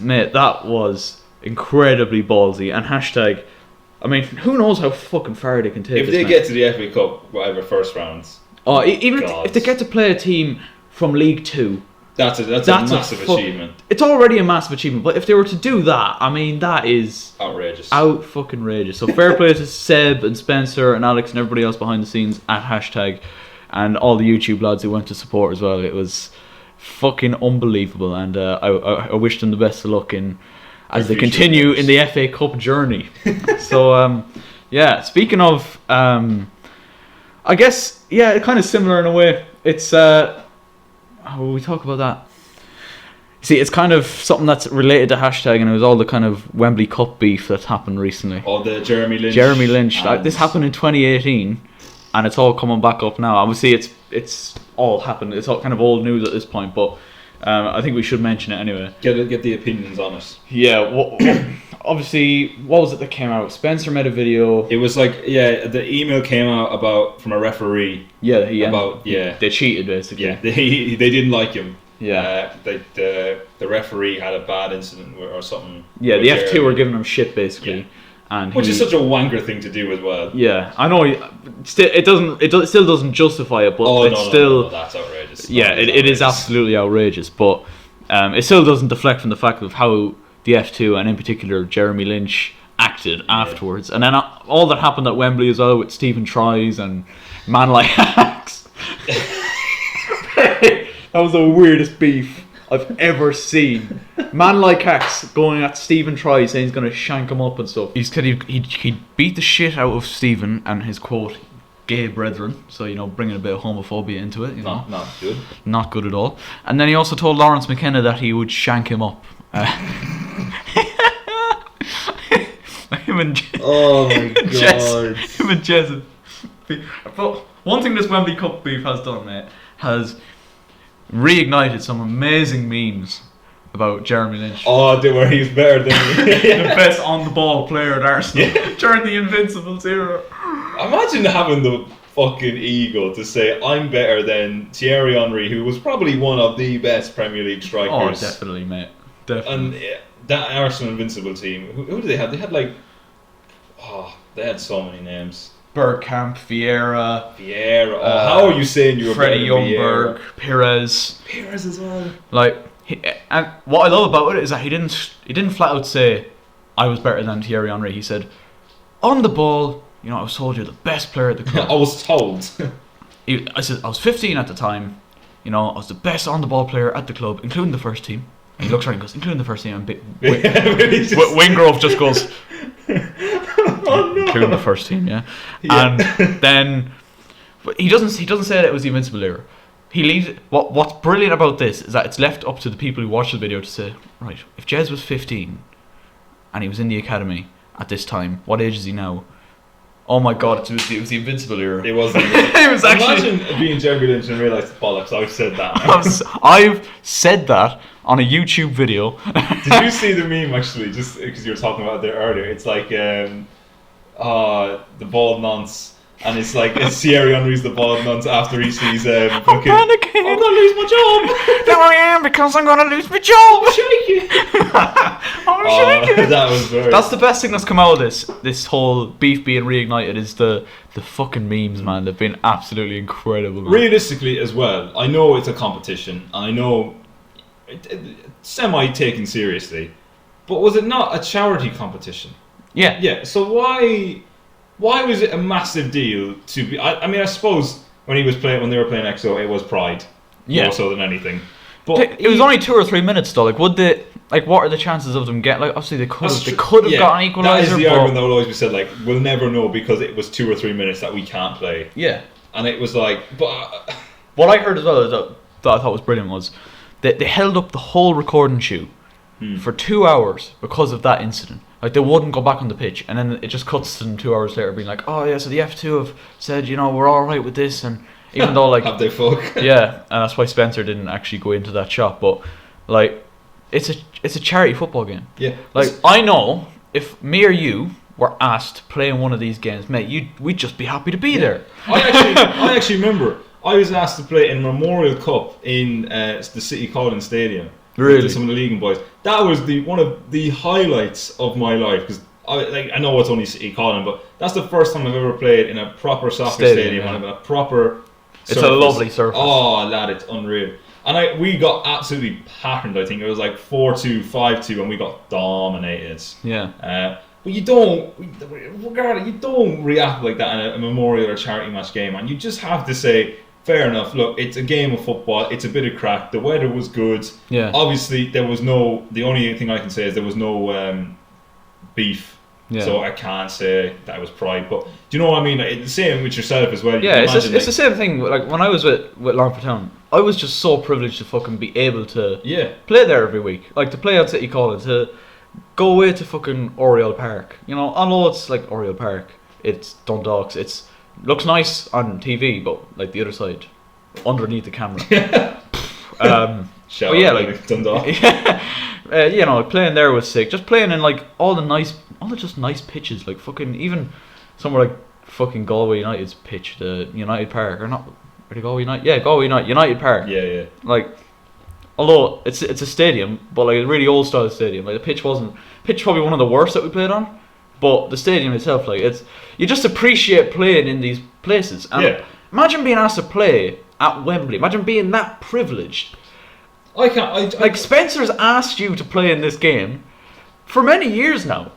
Speaker 1: mate, that was incredibly ballsy. And hashtag, I mean, who knows how fucking far they can take.
Speaker 2: If they get to the FA Cup, whatever, first rounds.
Speaker 1: Oh, even if they get to play a team from League Two,
Speaker 2: that's a massive achievement.
Speaker 1: It's already a massive achievement, but if they were to do that, I mean, that is
Speaker 2: outrageous.
Speaker 1: Out-fucking-rageous. So fair play to Seb and Spencer and Alex and everybody else behind the scenes at hashtag, and all the YouTube lads who went to support as well. It was fucking unbelievable, and I wish them the best of luck as they continue in the FA Cup journey. So yeah, speaking of, I guess kind of similar in a way. It's how will we talk about that? See, it's kind of something that's related to hashtag, and it was all the kind of Wembley Cup beef that's happened recently.
Speaker 2: Oh, the Jeremy Lynch.
Speaker 1: Like, this happened in 2018, and it's all coming back up now. Obviously, it's all happened. It's all kind of old news at this point, but I think we should mention it anyway.
Speaker 2: Get the opinions on it.
Speaker 1: Yeah. Obviously, what was it that came out? Spencer made a video.
Speaker 2: It was like, the email came out from a referee.
Speaker 1: Yeah, they cheated basically.
Speaker 2: Yeah, they didn't like him.
Speaker 1: Yeah,
Speaker 2: the referee had a bad incident or something.
Speaker 1: Yeah, the F2 were giving him shit basically, and
Speaker 2: which is such a wanker thing to do as well.
Speaker 1: Yeah, I know. It still doesn't justify it, but
Speaker 2: no, that's outrageous.
Speaker 1: It is absolutely outrageous, but it still doesn't deflect from the fact of how the F2 and in particular Jeremy Lynch acted afterwards, and then all that happened at Wembley as well with Stephen Tries and man like hacks. That was the weirdest beef I've ever seen. Man like hacks going at Stephen Tries saying he's going to shank him up and stuff. He said he'd beat the shit out of Stephen and his quote gay brethren, so bringing a bit of homophobia into it.
Speaker 2: Not good.
Speaker 1: Not good at all. And then he also told Lawrence McKenna that he would shank him up. Him and
Speaker 2: oh my god.
Speaker 1: Him and Jez. But one thing this Wembley Cup beef has done, mate, has reignited some amazing memes about Jeremy Lynch.
Speaker 2: Oh, where he's better than
Speaker 1: the best on the ball player at Arsenal during the Invincibles era.
Speaker 2: Imagine having the fucking ego to say I'm better than Thierry Henry, who was probably one of the best Premier League strikers.
Speaker 1: Oh, definitely, mate. Definitely.
Speaker 2: And that Arsenal Invincible team, who did they have? They had they had so many names.
Speaker 1: Bergkamp, Vieira.
Speaker 2: How are you saying you were
Speaker 1: Freddie
Speaker 2: better than
Speaker 1: Ljungberg,
Speaker 2: Vieira?
Speaker 1: Perez
Speaker 2: as well.
Speaker 1: Like, and what I love about it is that he didn't flat out say I was better than Thierry Henry. He said, on the ball, I was told you're the best player at the club.
Speaker 2: I was told.
Speaker 1: I said I was 15 at the time. I was the best on the ball player at the club, including the first team. And he looks around and goes, including the first team. And Wingrove just goes, oh, no. Including the first team, yeah. And then, but he doesn't say that it was the Invincible era. He leaves. What's brilliant about this is that it's left up to the people who watch the video to say, right, if Jez was 15 and he was in the academy at this time, what age is he now? Oh my god, it was the Invincible era.
Speaker 2: It was.
Speaker 1: It was actually.
Speaker 2: Imagine being Jeremy Lynch and realise bollocks. I've said that.
Speaker 1: I've said that on a YouTube video.
Speaker 2: Did you see the meme actually? Just because you were talking about it there earlier, it's like the bald nonce, and it's like Thierry Henry's the bald nonce after he sees
Speaker 1: I'm panicking.
Speaker 2: I'm gonna lose my job.
Speaker 1: There I am because I'm gonna lose my job.
Speaker 2: I'm shaking.
Speaker 1: I'm shaking.
Speaker 2: That was very.
Speaker 1: That's the best thing that's come out of this whole beef being reignited is the fucking memes, man. They've been absolutely incredible. Man.
Speaker 2: Realistically, as well, I know it's a competition, and I know semi taken seriously, but was it not a charity competition?
Speaker 1: Yeah.
Speaker 2: Yeah. So why Why was it a massive deal to be? I mean, I suppose when they were playing EXO, it was pride, more so than anything. But
Speaker 1: it was only 2 or 3 minutes though. Like, what are the chances of them get? Like, obviously they could have gotten equaliser.
Speaker 2: That is the argument that will always be said. Like, we'll never know because it was 2 or 3 minutes that we can't play.
Speaker 1: Yeah.
Speaker 2: And it was like, but
Speaker 1: what I heard as well that I thought was brilliant was that they held up the whole recording shoot for 2 hours because of that incident. Like, they wouldn't go back on the pitch, and then it just cuts to them 2 hours later being like, oh yeah, so the F2 have said, we're all right with this, and even though like
Speaker 2: have they fuck?
Speaker 1: Yeah, and that's why Spencer didn't actually go into that shot. But like, it's a charity football game.
Speaker 2: Yeah.
Speaker 1: Like, I know if me or you were asked to play in one of these games, mate, we'd just be happy to be there.
Speaker 2: I actually remember I was asked to play in Memorial Cup in the City Collins Stadium.
Speaker 1: Really?
Speaker 2: With some of the league boys. That was one of the highlights of my life because I know it's only City Collins, but that's the first time I've ever played in a proper soccer stadium and a proper.
Speaker 1: It's a lovely surface.
Speaker 2: Oh, lad, it's unreal. And we got absolutely patterned. I think it was like 4-2, 5-2, and we got dominated.
Speaker 1: Yeah.
Speaker 2: But you don't react like that in a memorial or charity match game, and you just have to say, fair enough. Look, it's a game of football. It's a bit of crack. The weather was good.
Speaker 1: Yeah.
Speaker 2: Obviously, there was no. The only thing I can say is there was no beef.
Speaker 1: Yeah.
Speaker 2: So I can't say that was pride. But do you know what I mean? It's the same with yourself as well.
Speaker 1: Yeah, it's the same thing. Like, when I was with Longford Town, I was just so privileged to fucking be able to play there every week. Like, to play at City College, to go away to fucking Oriole Park. Although it's like Oriole Park, it's Dundalk's. It's looks nice on TV, but like the other side, underneath the camera.
Speaker 2: Shout out like Dundalk.
Speaker 1: Playing there was sick. Just playing in like all the just nice pitches, like fucking even somewhere like fucking Galway United's pitch, the United Park, or not? Are they Galway United? Yeah, Galway United Park.
Speaker 2: Yeah.
Speaker 1: Like, although it's a stadium, but like a really old style stadium. Like, the pitch probably one of the worst that we played on, but the stadium itself, like, you just appreciate playing in these places. And imagine being asked to play at Wembley. Imagine being that privileged.
Speaker 2: I can't.
Speaker 1: Like, Spencer's asked you to play in this game for many years now.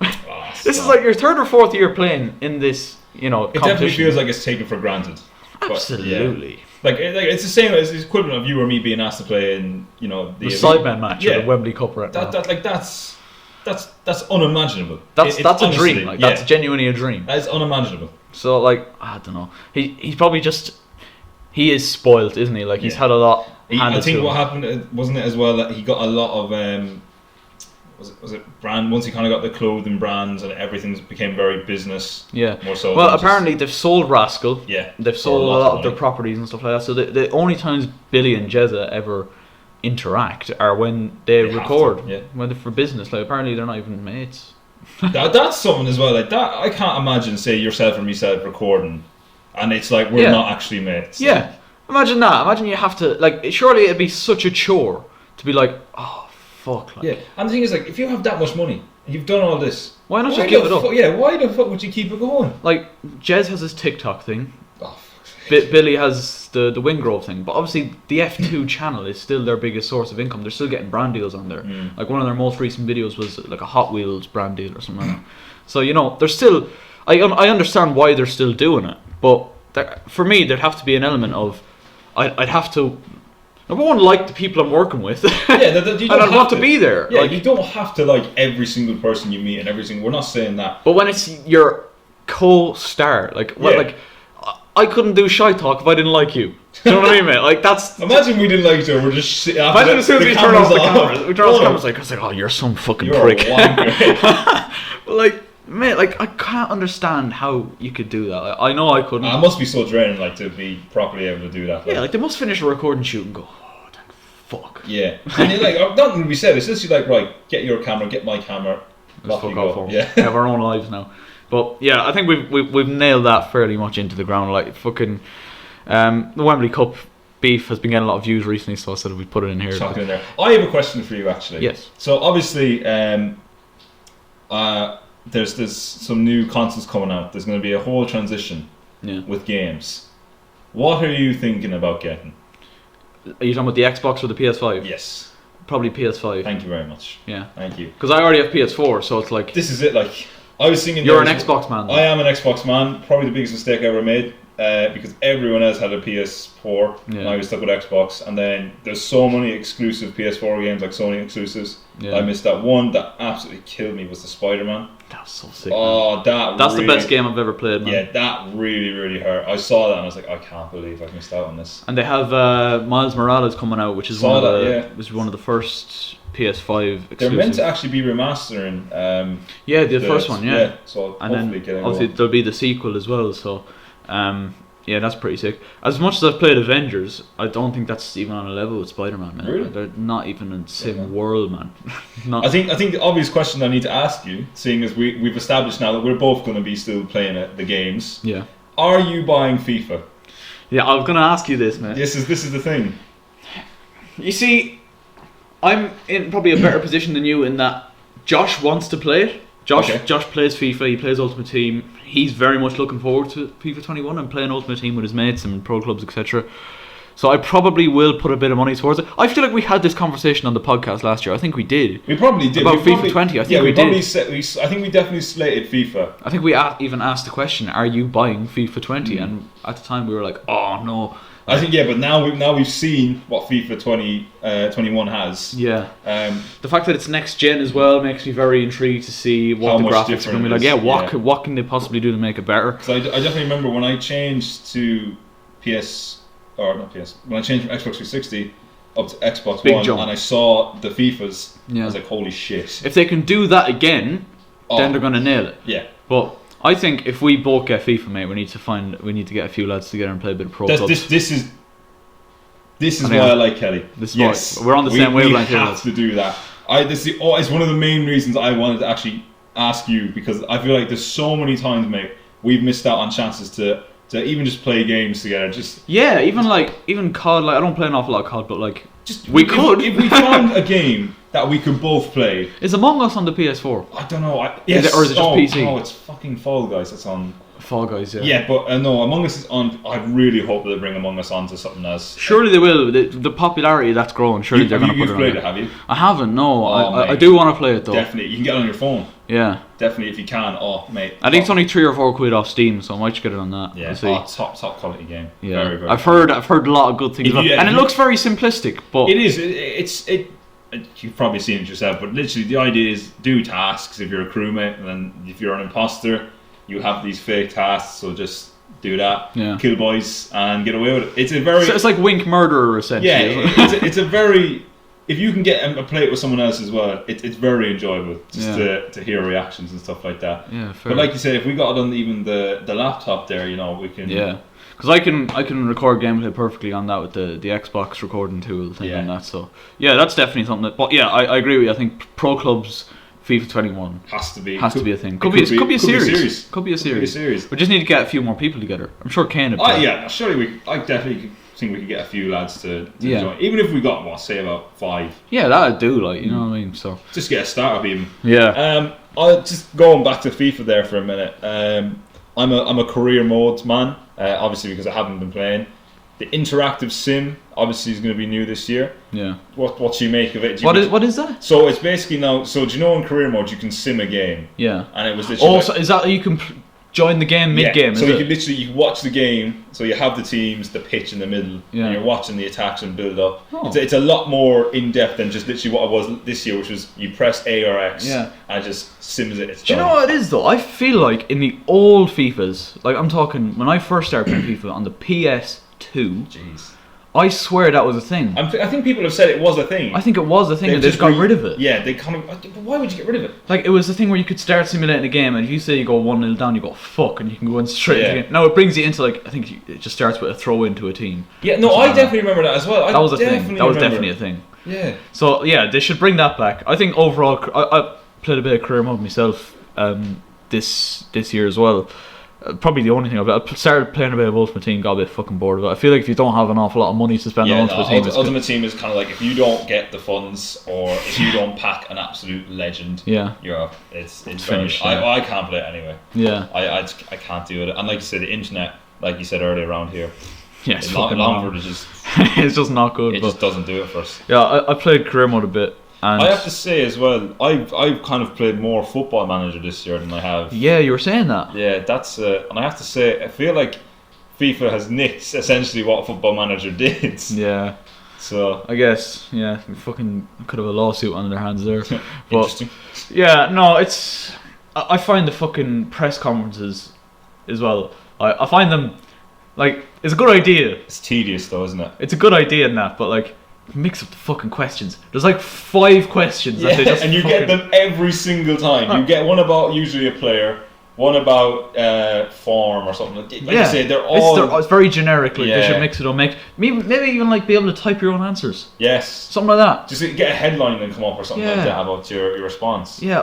Speaker 1: This is like your 3rd or 4th year playing in this,
Speaker 2: It definitely feels like it's taken for granted.
Speaker 1: Absolutely.
Speaker 2: Like it's the same as the equivalent of you or me being asked to play in, the
Speaker 1: Sideman match at the Wembley Cup right now.
Speaker 2: That's unimaginable.
Speaker 1: That's
Speaker 2: honestly,
Speaker 1: a dream. Like, that's genuinely a dream.
Speaker 2: That is unimaginable.
Speaker 1: So, like, I don't know. He's probably he is spoiled, isn't he? Like, he's had a lot.
Speaker 2: I think what happened, wasn't it as well, that he got a lot of was it brand, once he kind of got the clothing brands and everything became very business.
Speaker 1: Yeah.
Speaker 2: More so.
Speaker 1: Well, apparently they've sold Rascal.
Speaker 2: Yeah.
Speaker 1: They've sold a lot of their properties and stuff like that. So the only times Billy and Jezza ever interact are when they record, when they're for business. Like, apparently they're not even mates.
Speaker 2: That's something as well. Like that, I can't imagine, say, yourself and myself recording, and it's like we're not actually mates.
Speaker 1: Yeah. Imagine that. Imagine you have to, like, surely it'd be such a chore to be like, oh, fuck. Like.
Speaker 2: Yeah, and the thing is, like, if you have that much money, you've done all this,
Speaker 1: why not just give it up?
Speaker 2: Why the fuck would you keep it going?
Speaker 1: Like, Jez has his TikTok thing.
Speaker 2: Oh,
Speaker 1: Billy has the Wingrove thing, but obviously the F2 channel is still their biggest source of income. They're still getting brand deals on there. Like, one of their most recent videos was like a Hot Wheels brand deal or something like that. So, they're still, I understand why they're still doing it, but for me there'd have to be an element of, I'd have to, number one, like the people I'm working with.
Speaker 2: And
Speaker 1: I'd want to be there.
Speaker 2: Yeah, like, you don't have to like every single person you meet and everything. We're not saying that.
Speaker 1: But when it's your co-star, I couldn't do ShiteTalk if I didn't like you. Do you know what I mean, mate? Like, that's.
Speaker 2: Imagine we didn't like each other. We're just sitting.
Speaker 1: Imagine as soon as we turn off the camera, we turn off the cameras. Like, I was like, oh, you're some fucking prick.
Speaker 2: A wanker.
Speaker 1: But like, mate, like, I can't understand how you could do that. Like, I know I couldn't.
Speaker 2: It must be so draining, like, to be properly able to do that.
Speaker 1: Yeah, like, they must finish a recording shoot and go, oh, thank fuck.
Speaker 2: Yeah, and you're like, nothing to be said. It's just like, right, get your camera, get my camera.
Speaker 1: Let's fuck off home. Yeah, we have our own lives now. But yeah, I think we've nailed that fairly much into the ground. Like, fucking, the Wembley Cup beef has been getting a lot of views recently, so I said we'd put it in here.
Speaker 2: Chuck it in there. I have a question for you, actually.
Speaker 1: Yes.
Speaker 2: So obviously, there's some new consoles coming out. There's going to be a whole transition with games. What are you thinking about getting?
Speaker 1: Are you talking about the Xbox or the PS5?
Speaker 2: Yes.
Speaker 1: Probably PS5.
Speaker 2: Thank you very much.
Speaker 1: Yeah.
Speaker 2: Thank you.
Speaker 1: Because I already have PS4, so it's like...
Speaker 2: This is it, like... I was thinking
Speaker 1: You're an Xbox man.
Speaker 2: I am an Xbox man. Probably the biggest mistake I ever made. Because everyone else had a PS4 and I was stuck with Xbox, and then there's so many exclusive PS4 games, like Sony exclusives. I missed that one that absolutely killed me was the Spider-Man.
Speaker 1: That was so sick.
Speaker 2: Oh,
Speaker 1: that's really, the best game I've ever played, man.
Speaker 2: Yeah, that really hurt. I saw that and I was like, I can't believe I've missed out on this.
Speaker 1: And they have Miles Morales coming out, which is one of the first PS5 exclusives.
Speaker 2: They're meant to actually be remastering.
Speaker 1: The first one, yeah.
Speaker 2: So
Speaker 1: and
Speaker 2: hopefully
Speaker 1: then obviously there'll be the sequel as well. So, yeah, that's pretty sick. As much as I've played Avengers, I don't think that's even on a level with Spider-Man, man.
Speaker 2: Really?
Speaker 1: They're not even in the same world, man.
Speaker 2: I think the obvious question I need to ask you, seeing as we've established now that we're both going to be still playing the games.
Speaker 1: Yeah.
Speaker 2: Are you buying FIFA?
Speaker 1: Yeah, I was going to ask you this, man.
Speaker 2: This is the thing.
Speaker 1: You see, I'm in probably a better position than you in that Josh wants to play it. Josh plays FIFA, he plays Ultimate Team. He's very much looking forward to FIFA 21 and playing Ultimate Team with his mates and pro clubs, etc. So I probably will put a bit of money towards it. I feel like we had this conversation on the podcast last year. I think we did.
Speaker 2: We probably did.
Speaker 1: About FIFA 20, I think we did.
Speaker 2: I think we definitely slated FIFA.
Speaker 1: I think we even asked the question, are you buying FIFA 20? And at the time we were like, oh no.
Speaker 2: I think but now we've seen what FIFA 21 has.
Speaker 1: Yeah. The fact that it's next gen as well makes me very intrigued to see what the graphics are going to be like. Yeah, what can they possibly do to make it better?
Speaker 2: Because I definitely remember when I changed to when I changed from Xbox 360 up to Xbox One
Speaker 1: jump.
Speaker 2: And I saw the FIFAs, I was like, holy shit.
Speaker 1: If they can do that again, then they're going to nail it.
Speaker 2: Yeah.
Speaker 1: But I think if we both get FIFA, mate, we need to get a few lads together and play a bit of pro clubs.
Speaker 2: This is why I like Kelly.
Speaker 1: We're on the same wavelength here.
Speaker 2: We have to do that. It's one of the main reasons I wanted to actually ask you, because I feel like there's so many times, mate, we've missed out on chances to even just play games together.
Speaker 1: Even COD. Like, I don't play an awful lot of COD, but like
Speaker 2: if we found a game that we could both play.
Speaker 1: Is Among Us on the PS4?
Speaker 2: I don't know.
Speaker 1: Or is it just PC?
Speaker 2: No, it's fucking Fall Guys. It's on.
Speaker 1: Fall Guys, yeah.
Speaker 2: Yeah, but no, Among Us is on. I really hope that they bring Among Us onto something else.
Speaker 1: Surely they will. The popularity that's growing. Surely they're going to put it on.
Speaker 2: You've played it, have you?
Speaker 1: I haven't. No, I do want to play it though.
Speaker 2: Definitely, you can get it on your phone.
Speaker 1: Yeah.
Speaker 2: Definitely, if you can. Oh, mate.
Speaker 1: I think it's only £3 or £4 off Steam, so I might just get it on that.
Speaker 2: Yeah. Top quality game.
Speaker 1: Yeah.
Speaker 2: Very, very
Speaker 1: I've heard a lot of good things about it, and it looks very simplistic. But
Speaker 2: it is. You've probably seen it yourself, but literally the idea is do tasks if you're a crewmate, and then if you're an imposter, you have these fake tasks. So just do that, kill boys, and get away with it.
Speaker 1: It's like Wink Murderer essentially.
Speaker 2: Yeah, it's a very. If you can get a play it with someone else as well, it's very enjoyable just to hear reactions and stuff like that.
Speaker 1: Yeah, fair.
Speaker 2: But like you said, if we got it on even the laptop there, we can.
Speaker 1: Yeah. Because I can record gameplay perfectly on that with the Xbox recording tool thing on that. So yeah, that's definitely something that. But yeah, I agree with you. I think pro clubs FIFA 21 has to be a thing. Could be a series. Could be a series. We just need to get a few more people together. I'm sure Kane.
Speaker 2: Surely I definitely think we could get a few lads to join. Even if we got say about 5.
Speaker 1: Yeah, that'd do. Like, you know what I mean. So
Speaker 2: just get a start up even.
Speaker 1: Yeah.
Speaker 2: I'll just going back to FIFA there for a minute. I'm a career mode man. Obviously because I haven't been playing. The interactive sim obviously is going to be new this year.
Speaker 1: Yeah.
Speaker 2: What do you make of it?
Speaker 1: What is that?
Speaker 2: So it's basically now. So do you know in career mode you can sim a game?
Speaker 1: Yeah.
Speaker 2: And it was literally.
Speaker 1: Also, is that you can join the game mid game?
Speaker 2: So you watch the game. So you have the teams, the pitch in the middle, and you're watching the attacks and build up. Oh. It's a lot more in depth than just literally what it was this year, which was you press A or X, and it just sims it.
Speaker 1: Do you know what it is though? I feel like in the old FIFAs, like I'm talking when I first started playing FIFA on the PS2.
Speaker 2: Jeez.
Speaker 1: I swear that was a thing.
Speaker 2: I think people have said it was a thing.
Speaker 1: I think it was a thing, and they just got rid of it.
Speaker 2: Yeah, they kind of. But why would you get rid of it?
Speaker 1: Like, it was the thing where you could start simulating a game, and if you say you go 1-0 down, you go fuck, and you can go in straight into the game. Now it brings you into I think it just starts with a throw into a team.
Speaker 2: Yeah, no, I definitely remember that as well.
Speaker 1: That was a thing. That was definitely a thing.
Speaker 2: Yeah.
Speaker 1: So yeah, they should bring that back. I think overall, I played a bit of career mode myself this year as well. Probably the only thing I started playing a bit of Ultimate Team, got a bit fucking bored of it. I feel like if you don't have an awful lot of money to spend on Ultimate Team,
Speaker 2: Ultimate Team is kind of like if you don't get the funds or if you don't pack an absolute legend, you're up. It's
Speaker 1: finished.
Speaker 2: I can't play it anyway.
Speaker 1: Yeah,
Speaker 2: I can't do it. And like you said, the internet, like you said earlier around here,
Speaker 1: it's
Speaker 2: Longford is just
Speaker 1: it's just not good.
Speaker 2: It just doesn't do it for us.
Speaker 1: Yeah, I played career mode a bit. And
Speaker 2: I have to say as well, I've kind of played more Football Manager this year than I have.
Speaker 1: yeah, you were saying that.
Speaker 2: Yeah, that's and I have to say, I feel like FIFA has nicked essentially what Football Manager did.
Speaker 1: Yeah.
Speaker 2: So
Speaker 1: I guess, yeah, we fucking could have a lawsuit on their hands there. But
Speaker 2: interesting.
Speaker 1: yeah, no, it's. I find the fucking press conferences as well. I find them like it's a good idea.
Speaker 2: It's tedious though, isn't it?
Speaker 1: It's a good idea in that, but like mix up the fucking questions. There's like 5 questions that they just
Speaker 2: and you get them every single time. You get one about usually a player, one about form or something. Like you say, they're all.
Speaker 1: It's very generic. Like they
Speaker 2: Yeah.
Speaker 1: should mix it up. Maybe even like be able to type your own answers.
Speaker 2: Yes.
Speaker 1: Something like that.
Speaker 2: Just get a headline and come up or something like that about your response.
Speaker 1: Yeah,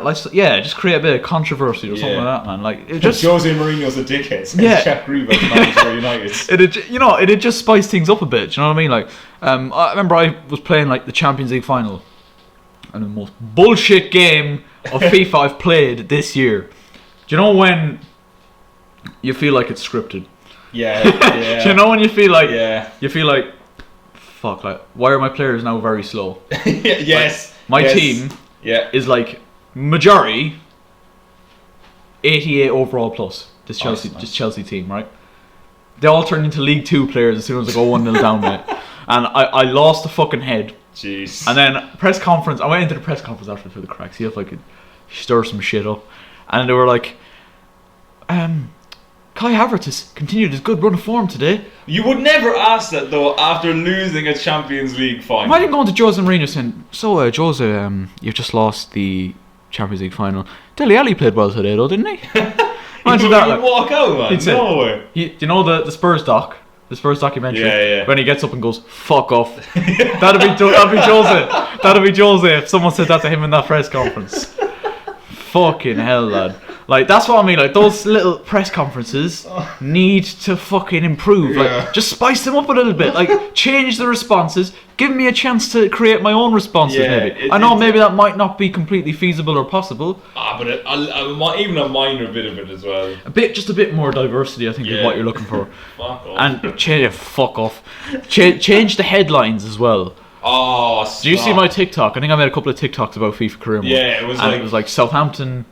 Speaker 1: just create a bit of controversy or something like that, man. Like it just
Speaker 2: Jose Mourinho's a dickhead.
Speaker 1: Yeah.
Speaker 2: Jack Greaves, Manchester United.
Speaker 1: it'd just spice things up a bit. Do you know what I mean? Like, I remember I was playing like the Champions League final, and the most bullshit game of FIFA I've played this year. Do you know when you feel like it's scripted?
Speaker 2: Yeah.
Speaker 1: Do you know when you feel like
Speaker 2: Yeah.
Speaker 1: fuck, like why are my players now very slow?
Speaker 2: Yes.
Speaker 1: My
Speaker 2: Yes.
Speaker 1: team
Speaker 2: Yeah.
Speaker 1: is like majority 88 overall plus. This Chelsea team, right? They all turned into League 2 players as soon as I go 1-0 down, mate. And I lost the fucking head.
Speaker 2: Jeez.
Speaker 1: And then press conference, I went into the press conference after for the crack, see if I could stir some shit up. And they were like, Kai Havertz has continued his good run of form today.
Speaker 2: You would never ask that though after losing a Champions League final.
Speaker 1: Imagine going to Jose Mourinho saying, so Jose, you've just lost the Champions League final. Dele Alli played well today though, didn't he? Imagine that.
Speaker 2: You'd walk out, man.
Speaker 1: He'd say-
Speaker 2: No way.
Speaker 1: Do you know the Spurs doc? The Spurs documentary?
Speaker 2: Yeah.
Speaker 1: When he gets up and goes, fuck off. That'd be Jose. That'd be Jose if someone said that to him in that press conference. Fucking hell, lad. Like, that's what I mean. Like, those little press conferences need to fucking improve. Like,
Speaker 2: Yeah.
Speaker 1: just spice them up a little bit. Like, change the responses. Give me a chance to create my own responses,
Speaker 2: Yeah,
Speaker 1: maybe. I know maybe that might not be completely feasible or possible.
Speaker 2: But even a minor bit of it as well.
Speaker 1: Just a bit more diversity, I think, is
Speaker 2: Yeah.
Speaker 1: what you're looking for.
Speaker 2: Fuck off.
Speaker 1: And fuck off. Change the headlines as well.
Speaker 2: Oh, stop.
Speaker 1: Do you see my TikTok? I think I made a couple of TikToks about FIFA career mode.
Speaker 2: Yeah, it was
Speaker 1: and
Speaker 2: like...
Speaker 1: it was like Southampton.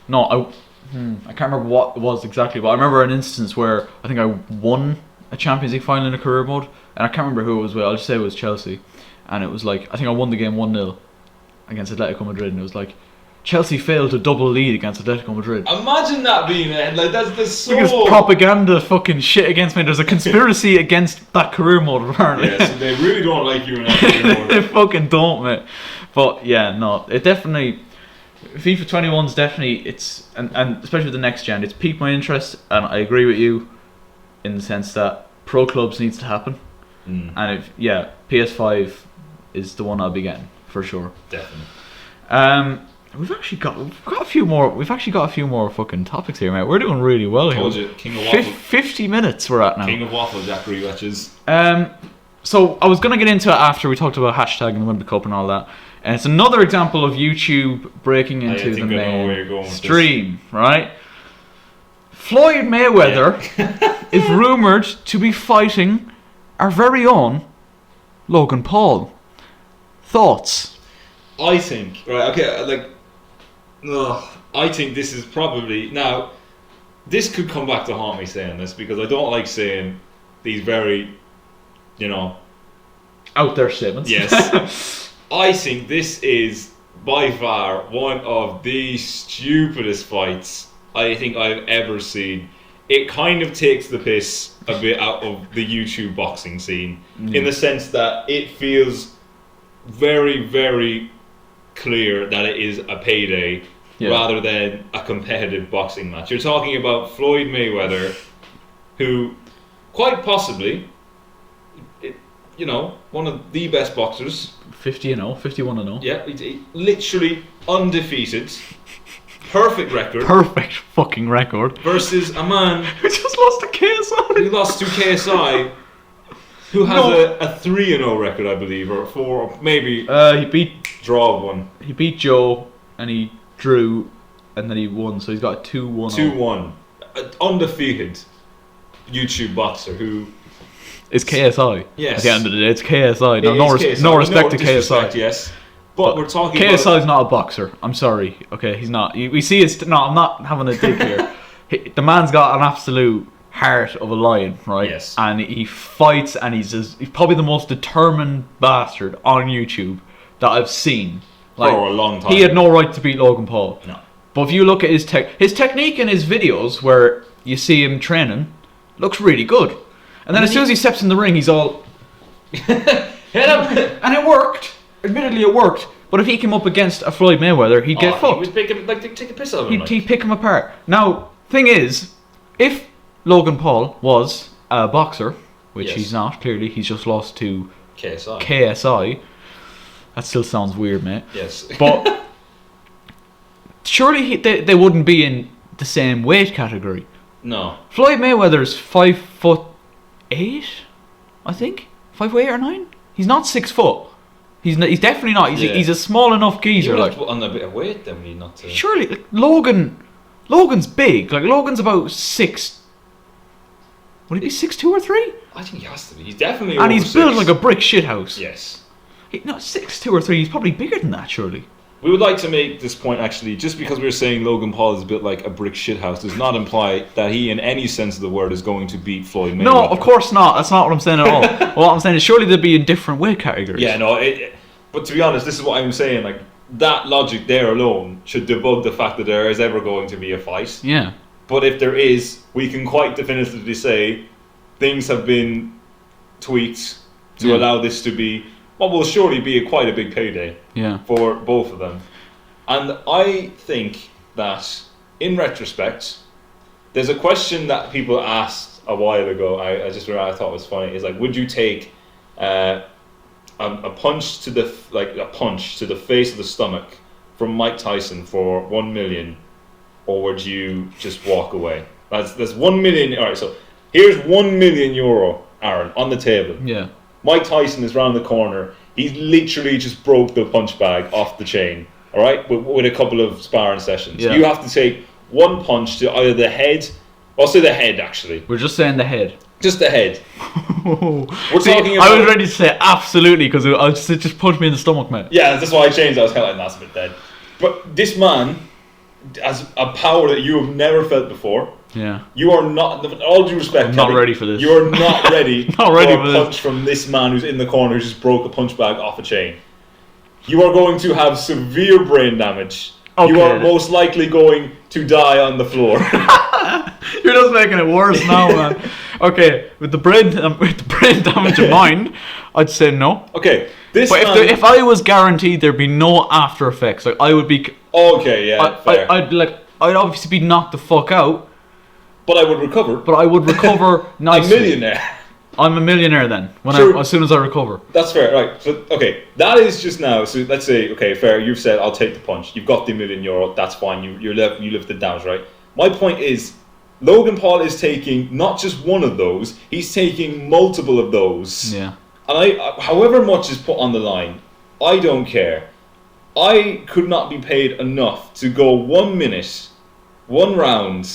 Speaker 1: No, I can't remember what it was exactly, but I remember an instance where I think I won a Champions League final in a career mode, and I can't remember who it was with. I'll just say it was Chelsea, and it was like I think I won the game 1-0 against Atletico Madrid, and it was like Chelsea failed to double lead against Atletico Madrid.
Speaker 2: Imagine that being like that's so.
Speaker 1: Because propaganda fucking shit against me. There's a conspiracy against that career mode apparently.
Speaker 2: Yeah, so they really don't like you in that career
Speaker 1: They
Speaker 2: mode.
Speaker 1: fucking don't, mate. But yeah, no, it definitely. FIFA 21's definitely and especially with the next gen, it's piqued my interest, and I agree with you in the sense that pro clubs needs to happen. And PS5 is the one I'll be getting for sure.
Speaker 2: Definitely.
Speaker 1: We've got a few more fucking topics here, mate. We're doing really well here.
Speaker 2: Told you, King of Waffle.
Speaker 1: 50 minutes we're at now.
Speaker 2: King of Waffle, Jack Greaves.
Speaker 1: So I was gonna get into it after we talked about hashtag and the World Cup and all that. And it's another example of YouTube breaking into the main stream, right? Floyd Mayweather is rumoured to be fighting our very own Logan Paul. Thoughts?
Speaker 2: I think, right, okay, I think this is probably, now, this could come back to haunt me saying this, because I don't like saying these very,
Speaker 1: out there statements.
Speaker 2: Yes. I think this is by far one of the stupidest fights I think I've ever seen. It kind of takes the piss a bit out of the YouTube boxing scene in the sense that it feels very, very clear that it is a payday rather than a competitive boxing match. You're talking about Floyd Mayweather, who quite possibly, one of the best boxers.
Speaker 1: 51-0.
Speaker 2: Yeah, he's literally undefeated. Perfect record.
Speaker 1: Perfect fucking record.
Speaker 2: Versus a man
Speaker 1: who just lost to KSI.
Speaker 2: He lost to KSI, who has a 3-0 record, I believe, or 4, or maybe.
Speaker 1: He beat
Speaker 2: draw one.
Speaker 1: He beat Joe, and he drew, and then he won. So he's got a 2-1.
Speaker 2: 2-1, undefeated YouTube boxer who.
Speaker 1: It's KSI.
Speaker 2: Yes.
Speaker 1: At the end of the day, it's KSI. No respect to KSI.
Speaker 2: Yes. But we're talking
Speaker 1: KSI
Speaker 2: about...
Speaker 1: is not a boxer. I'm sorry. Okay, he's not. We see his... No, I'm not having a dig here. The man's got an absolute heart of a lion, right?
Speaker 2: Yes.
Speaker 1: And he fights, and he's probably the most determined bastard on YouTube that I've seen. Like,
Speaker 2: for a long time.
Speaker 1: He had no right to beat Logan Paul.
Speaker 2: No.
Speaker 1: But if you look at his technique in his videos, where you see him training, looks really good. And then as soon as he steps in the ring, he's all...
Speaker 2: Hit him!
Speaker 1: And it worked. Admittedly, it worked. But if he came up against a Floyd Mayweather, he'd get
Speaker 2: He
Speaker 1: fucked.
Speaker 2: would take a piss out of him.
Speaker 1: He'd pick him apart. Now, thing is, if Logan Paul was a boxer, which
Speaker 2: Yes.
Speaker 1: he's not, clearly, he's just lost to
Speaker 2: KSI.
Speaker 1: KSI. That still sounds weird, mate.
Speaker 2: Yes.
Speaker 1: But surely they wouldn't be in the same weight category.
Speaker 2: No.
Speaker 1: Floyd Mayweather's 5'8", I think. 5'8" or 9". He's not 6 foot. He's definitely not. He's a small enough
Speaker 2: You
Speaker 1: geezer.
Speaker 2: would have
Speaker 1: Like,
Speaker 2: to put on a bit of weight then, we not to...
Speaker 1: surely, like, Logan's big. Like, Logan's about 6. Would he be 6'2" or 3"?
Speaker 2: I think he has to be. He's definitely
Speaker 1: And
Speaker 2: over
Speaker 1: he's built
Speaker 2: 6.
Speaker 1: like a brick shithouse.
Speaker 2: Yes.
Speaker 1: Not 6'2" or 3". He's probably bigger than that, surely.
Speaker 2: We would like to make this point actually, just because we're saying Logan Paul is built like a brick shithouse does not imply that he in any sense of the word is going to beat Floyd Mayweather.
Speaker 1: No, of course not. That's not what I'm saying at all. What I'm saying is surely they'd be in different weight categories.
Speaker 2: Yeah, no, but to be honest, this is what I'm saying, like, that logic there alone should debug the fact that there is ever going to be a fight.
Speaker 1: Yeah.
Speaker 2: But if there is, we can quite definitively say things have been tweaked to allow this to be what will surely be quite a big payday for both of them. And I think that, in retrospect, there's a question that people asked a while ago, I thought was funny, is like, would you take a punch to the face of the stomach from Mike Tyson for 1 million, or would you just walk away? That's 1 million. All right, so here's 1 million euro, Aaron, on the table.
Speaker 1: Yeah.
Speaker 2: Mike Tyson is round the corner. He's literally just broke the punch bag off the chain. All right, with a couple of sparring sessions.
Speaker 1: Yeah.
Speaker 2: You have to take one punch to either the head. I'll say the head actually.
Speaker 1: We're just saying the head.
Speaker 2: Just the head.
Speaker 1: We're
Speaker 2: talking about-
Speaker 1: I was ready to say absolutely because I just punched me in the stomach, mate.
Speaker 2: Yeah, that's why I changed. I was kind of like, that's a bit dead. But this man has a power that you have never felt before.
Speaker 1: Yeah.
Speaker 2: You are not, with all due respect,
Speaker 1: I'm not
Speaker 2: Kelly,
Speaker 1: ready for this.
Speaker 2: You are not ready
Speaker 1: Not ready
Speaker 2: for
Speaker 1: for
Speaker 2: a
Speaker 1: this.
Speaker 2: punch from this man who's in the corner who just broke a punch bag off a chain. You are going to have severe brain damage.
Speaker 1: Okay.
Speaker 2: You are most likely going to die on the floor.
Speaker 1: You're just making it worse now, man. Okay, with the brain damage in mind, I'd say no.
Speaker 2: Okay, this
Speaker 1: But
Speaker 2: man...
Speaker 1: if I was guaranteed there'd be no after effects, like I would be.
Speaker 2: Okay, yeah, fair.
Speaker 1: I'd obviously be knocked the fuck out,
Speaker 2: But I would recover.
Speaker 1: but I would recover
Speaker 2: A
Speaker 1: nicely.
Speaker 2: millionaire.
Speaker 1: I'm a millionaire then.
Speaker 2: True.
Speaker 1: As soon as I recover.
Speaker 2: That's fair, right. So, okay, that is just now. So let's say, okay, fair, you've said, I'll take the punch. You've got the €1 million, that's fine. You live the damage, right? My point is, Logan Paul is taking not just one of those, he's taking multiple of those.
Speaker 1: Yeah.
Speaker 2: And however much is put on the line, I don't care. I could not be paid enough to go 1 minute, 1 round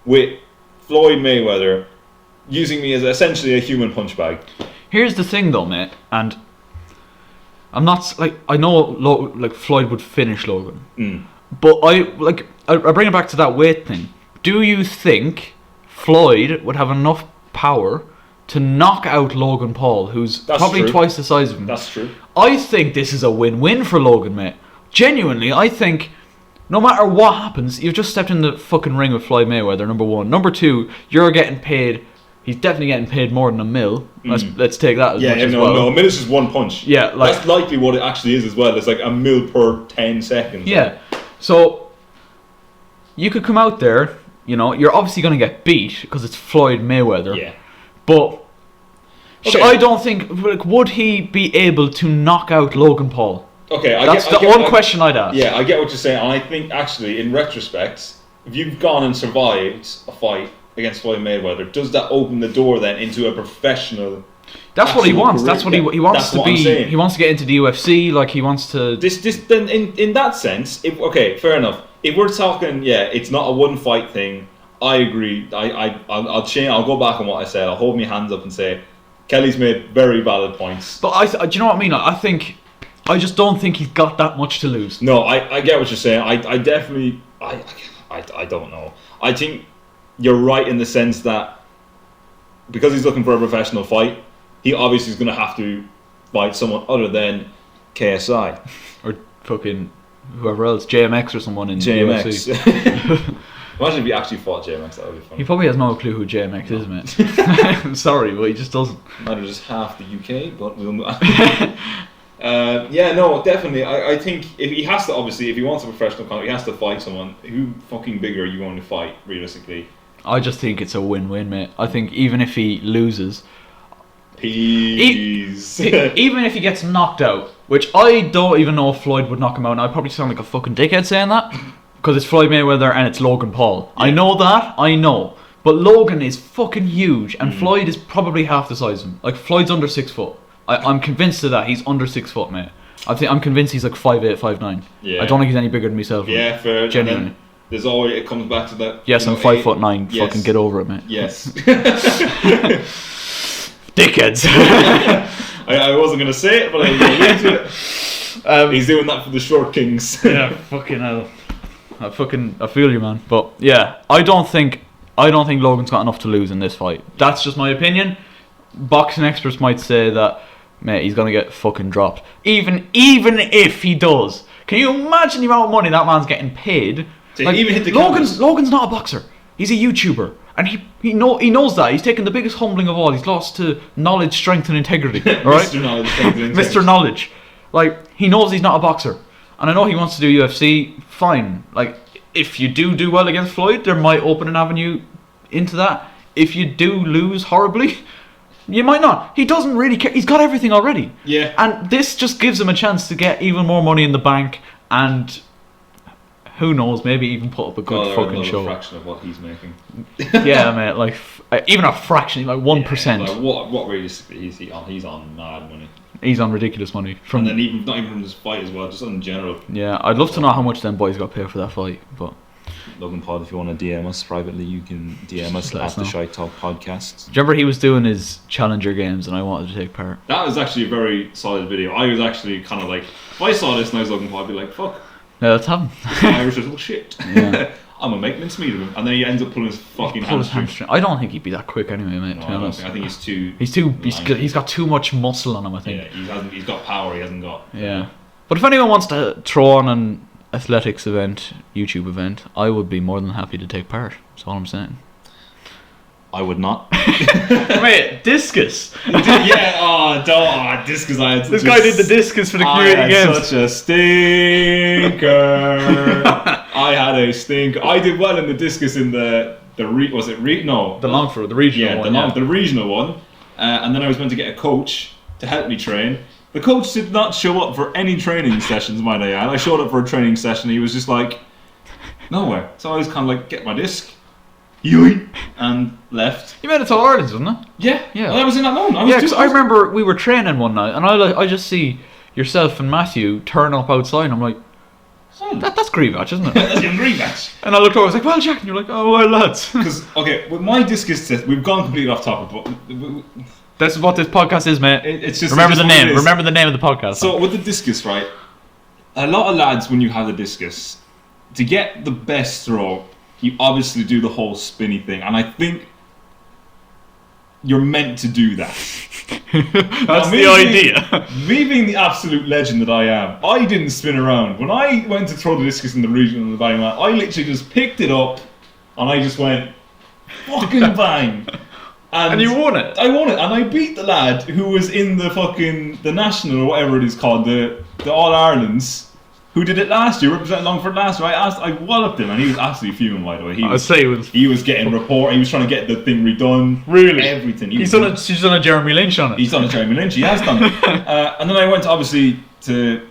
Speaker 2: with Floyd Mayweather using me as essentially a human punch bag.
Speaker 1: Here's the thing, though, mate, and I'm not I know Floyd would finish Logan, but I bring it back to that weight thing. Do you think Floyd would have enough power to knock out Logan Paul, who's
Speaker 2: That's
Speaker 1: probably
Speaker 2: true.
Speaker 1: twice the size of him?
Speaker 2: That's true.
Speaker 1: I think this is a win-win for Logan, mate. Genuinely, I think no matter what happens, you've just stepped in the fucking ring with Floyd Mayweather, number one. Number two, you're getting paid. He's definitely getting paid more than $1 million. Let's take that as much as well.
Speaker 2: No, a minute's just one punch.
Speaker 1: Yeah,
Speaker 2: that's likely what it actually is as well. It's like $1 million per 10 seconds.
Speaker 1: Yeah, so you could come out there, you're obviously going to get beat because it's Floyd Mayweather.
Speaker 2: Yeah.
Speaker 1: But
Speaker 2: Okay.
Speaker 1: I don't think, would he be able to knock out Logan Paul?
Speaker 2: Okay,
Speaker 1: That's the one question I'd ask.
Speaker 2: Yeah, I get what you're saying, and I think actually, in retrospect, if you've gone and survived a fight against Floyd Mayweather, does that open the door then into a professional?
Speaker 1: That's what he
Speaker 2: actual
Speaker 1: wants.
Speaker 2: career?
Speaker 1: That's what he wants
Speaker 2: That's
Speaker 1: to
Speaker 2: what I'm
Speaker 1: be.
Speaker 2: saying.
Speaker 1: He wants to get into the UFC. Like he wants to.
Speaker 2: This then in that sense, okay, fair enough. If we're talking, it's not a one fight thing. I agree. I'll change. I'll go back on what I said. I'll hold my hands up and say, Kelly's made very valid points.
Speaker 1: But do you know what I mean? I think I just don't think he's got that much to lose.
Speaker 2: No, I get what you're saying. I definitely I don't know. I think you're right in the sense that because he's looking for a professional fight, he obviously is going to have to fight someone other than KSI
Speaker 1: or fucking whoever else, JMX or someone in
Speaker 2: JMX.
Speaker 1: the UFC.
Speaker 2: Imagine if he actually fought JMX, that would be funny.
Speaker 1: He probably has no clue who JMX is, mate. I'm sorry, but he just doesn't.
Speaker 2: Matter just half the UK, but we'll move on. Yeah, no, definitely. I think if he has to, obviously, if he wants a professional contract, he has to fight someone. Who fucking bigger are you going to fight, realistically?
Speaker 1: I just think it's a win-win, mate. I think even if he loses,
Speaker 2: Peace.
Speaker 1: even if he gets knocked out, which I don't even know if Floyd would knock him out, and I probably sound like a fucking dickhead saying that, because it's Floyd Mayweather and it's Logan Paul. Yeah. I know that, I know. But Logan is fucking huge, and Floyd is probably half the size of him. Like, Floyd's under 6 foot. I'm convinced of that. He's under 6 foot, mate. I'm convinced he's like 5'8", 5'9". Yeah. I don't think he's any bigger than myself.
Speaker 2: Yeah, fair.
Speaker 1: Genuinely.
Speaker 2: There's always, it comes back to that.
Speaker 1: Yes, I'm 5'9". Yes. Fucking get over it, mate.
Speaker 2: Yes.
Speaker 1: Dickheads.
Speaker 2: I wasn't going to say it, but I'm going to it. He's doing that for the short kings.
Speaker 1: Yeah, fucking hell. I feel you, man. But yeah, I don't think Logan's got enough to lose in this fight. That's just my opinion. Boxing experts might say that, mate, he's gonna get fucking dropped. Even if he does, can you imagine the amount of money that man's getting paid?
Speaker 2: To even hit the
Speaker 1: Logan's not a boxer. He's a YouTuber, and he knows that. He's taken the biggest humbling of all. He's lost to knowledge, strength, and integrity. Right?
Speaker 2: Mr. Knowledge, strength, and integrity.
Speaker 1: Mr. Knowledge. Like, he knows he's not a boxer. And I know he wants to do UFC, fine. Like, if you do well against Floyd, there might open an avenue into that. If you do lose horribly, you might not. He doesn't really care. He's got everything already.
Speaker 2: Yeah.
Speaker 1: And this just gives him a chance to get even more money in the bank and, who knows, maybe even put up a good fucking show.
Speaker 2: A fraction of what he's making.
Speaker 1: Yeah, mate, like, even a fraction, like 1%.
Speaker 2: Yeah, like what realistically is he on? He's on mad money.
Speaker 1: He's on ridiculous money.
Speaker 2: And then not even from this fight as well, just in general.
Speaker 1: Yeah, I'd love to know how much them boys got paid for that fight, but...
Speaker 2: Logan Pod, if you want to DM us privately, you can DM us at the ShiteTalk podcast.
Speaker 1: Do you remember he was doing his Challenger games and I wanted to take part?
Speaker 2: That was actually a very solid video. I was actually kind of like, if I saw this and I was Logan Pod, I'd be like, fuck.
Speaker 1: Yeah, let's have him.
Speaker 2: Irish little shit. Yeah. I'm gonna make mincemeat of him. And then he ends up pulling his fucking hamstring.
Speaker 1: I don't think he'd be that quick anyway, mate, to be honest.
Speaker 2: I think he's too...
Speaker 1: He's got too much muscle on him, I think.
Speaker 2: Yeah, he's got power, he hasn't got...
Speaker 1: Yeah. But if anyone wants to throw on an athletics event, YouTube event, I would be more than happy to take part. That's all I'm saying.
Speaker 2: I would not.
Speaker 1: Wait, discus.
Speaker 2: Discus.
Speaker 1: This guy did the discus for the community games.
Speaker 2: Such a stinker. I had a stinker. I did well in the discus in the regional one. The regional one. And then I was meant to get a coach to help me train. The coach did not show up for any training sessions, might I add. I showed up for a training session. He was just like, nowhere. So I was kind of like, get my disc. And left.
Speaker 1: You made it to Ireland, wasn't it?
Speaker 2: Yeah.
Speaker 1: Yeah.
Speaker 2: Well, I was in that moment.
Speaker 1: Because I remember we were training one night, and I just see yourself and Matthew turn up outside, and I'm like, that's Greavach, isn't it?
Speaker 2: That's young Greavach.
Speaker 1: And I looked over, I was like, well, Jack, and you're like, oh, well, lads.
Speaker 2: Because, okay, with my discus test, we've gone completely off topic, but...
Speaker 1: That's what this podcast is, mate.
Speaker 2: It's just...
Speaker 1: Remember the name. Remember the name of the podcast.
Speaker 2: So, with the discus, right, a lot of lads, when you have the discus, to get the best throw, you obviously do the whole spinny thing, and I think you're meant to do that.
Speaker 1: That's the idea.
Speaker 2: Me being the absolute legend that I am, I didn't spin around. When I went to throw the discus in the regional and the bang, I literally just picked it up, and I just went, fucking bang. And
Speaker 1: you won it.
Speaker 2: I won it, and I beat the lad who was in the national or whatever it is called, the All Irelands. Who did it last year, representing Longford last year. I walloped him, and he was absolutely fuming, by the way. He was getting report, he was trying to get the thing redone.
Speaker 1: Really?
Speaker 2: Everything.
Speaker 1: He's done a Jeremy Lynch on it.
Speaker 2: He's done a Jeremy Lynch, he has done it. And then I went, obviously, to...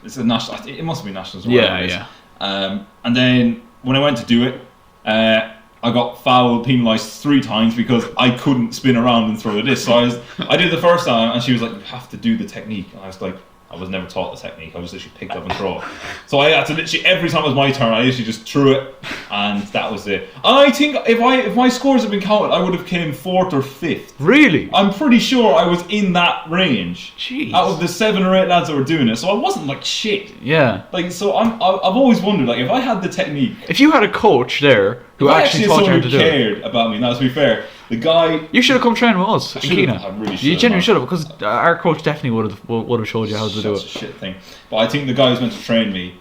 Speaker 2: It's a national... It must be nationals.
Speaker 1: Yeah.
Speaker 2: And then, when I went to do it, I got fouled, penalised 3 times because I couldn't spin around and throw the disc. So I did the first time, and she was like, you have to do the technique. And I was like, I was never taught the technique. I was literally picked up and throw it. So I had to literally, every time it was my turn, I literally just threw it, and that was it. And I think if my scores had been counted, I would have came 4th or 5th.
Speaker 1: Really?
Speaker 2: I'm pretty sure I was in that range.
Speaker 1: Jeez.
Speaker 2: Out of the 7 or 8 lads that were doing it, so I wasn't like shit.
Speaker 1: Yeah.
Speaker 2: Like, so I've always wondered, like, if I had the technique,
Speaker 1: If you had a coach there who
Speaker 2: if I
Speaker 1: actually
Speaker 2: had
Speaker 1: taught you
Speaker 2: someone
Speaker 1: how to
Speaker 2: who
Speaker 1: do it,
Speaker 2: cared about me. Now, to be fair, the guy.
Speaker 1: you should have come train with us in
Speaker 2: should've-
Speaker 1: Keena.
Speaker 2: I really
Speaker 1: You
Speaker 2: should've,
Speaker 1: genuinely
Speaker 2: man.
Speaker 1: should have, because our coach definitely would have showed you how to do
Speaker 2: That's a
Speaker 1: it.
Speaker 2: shit thing. But I think the guy who's meant to train me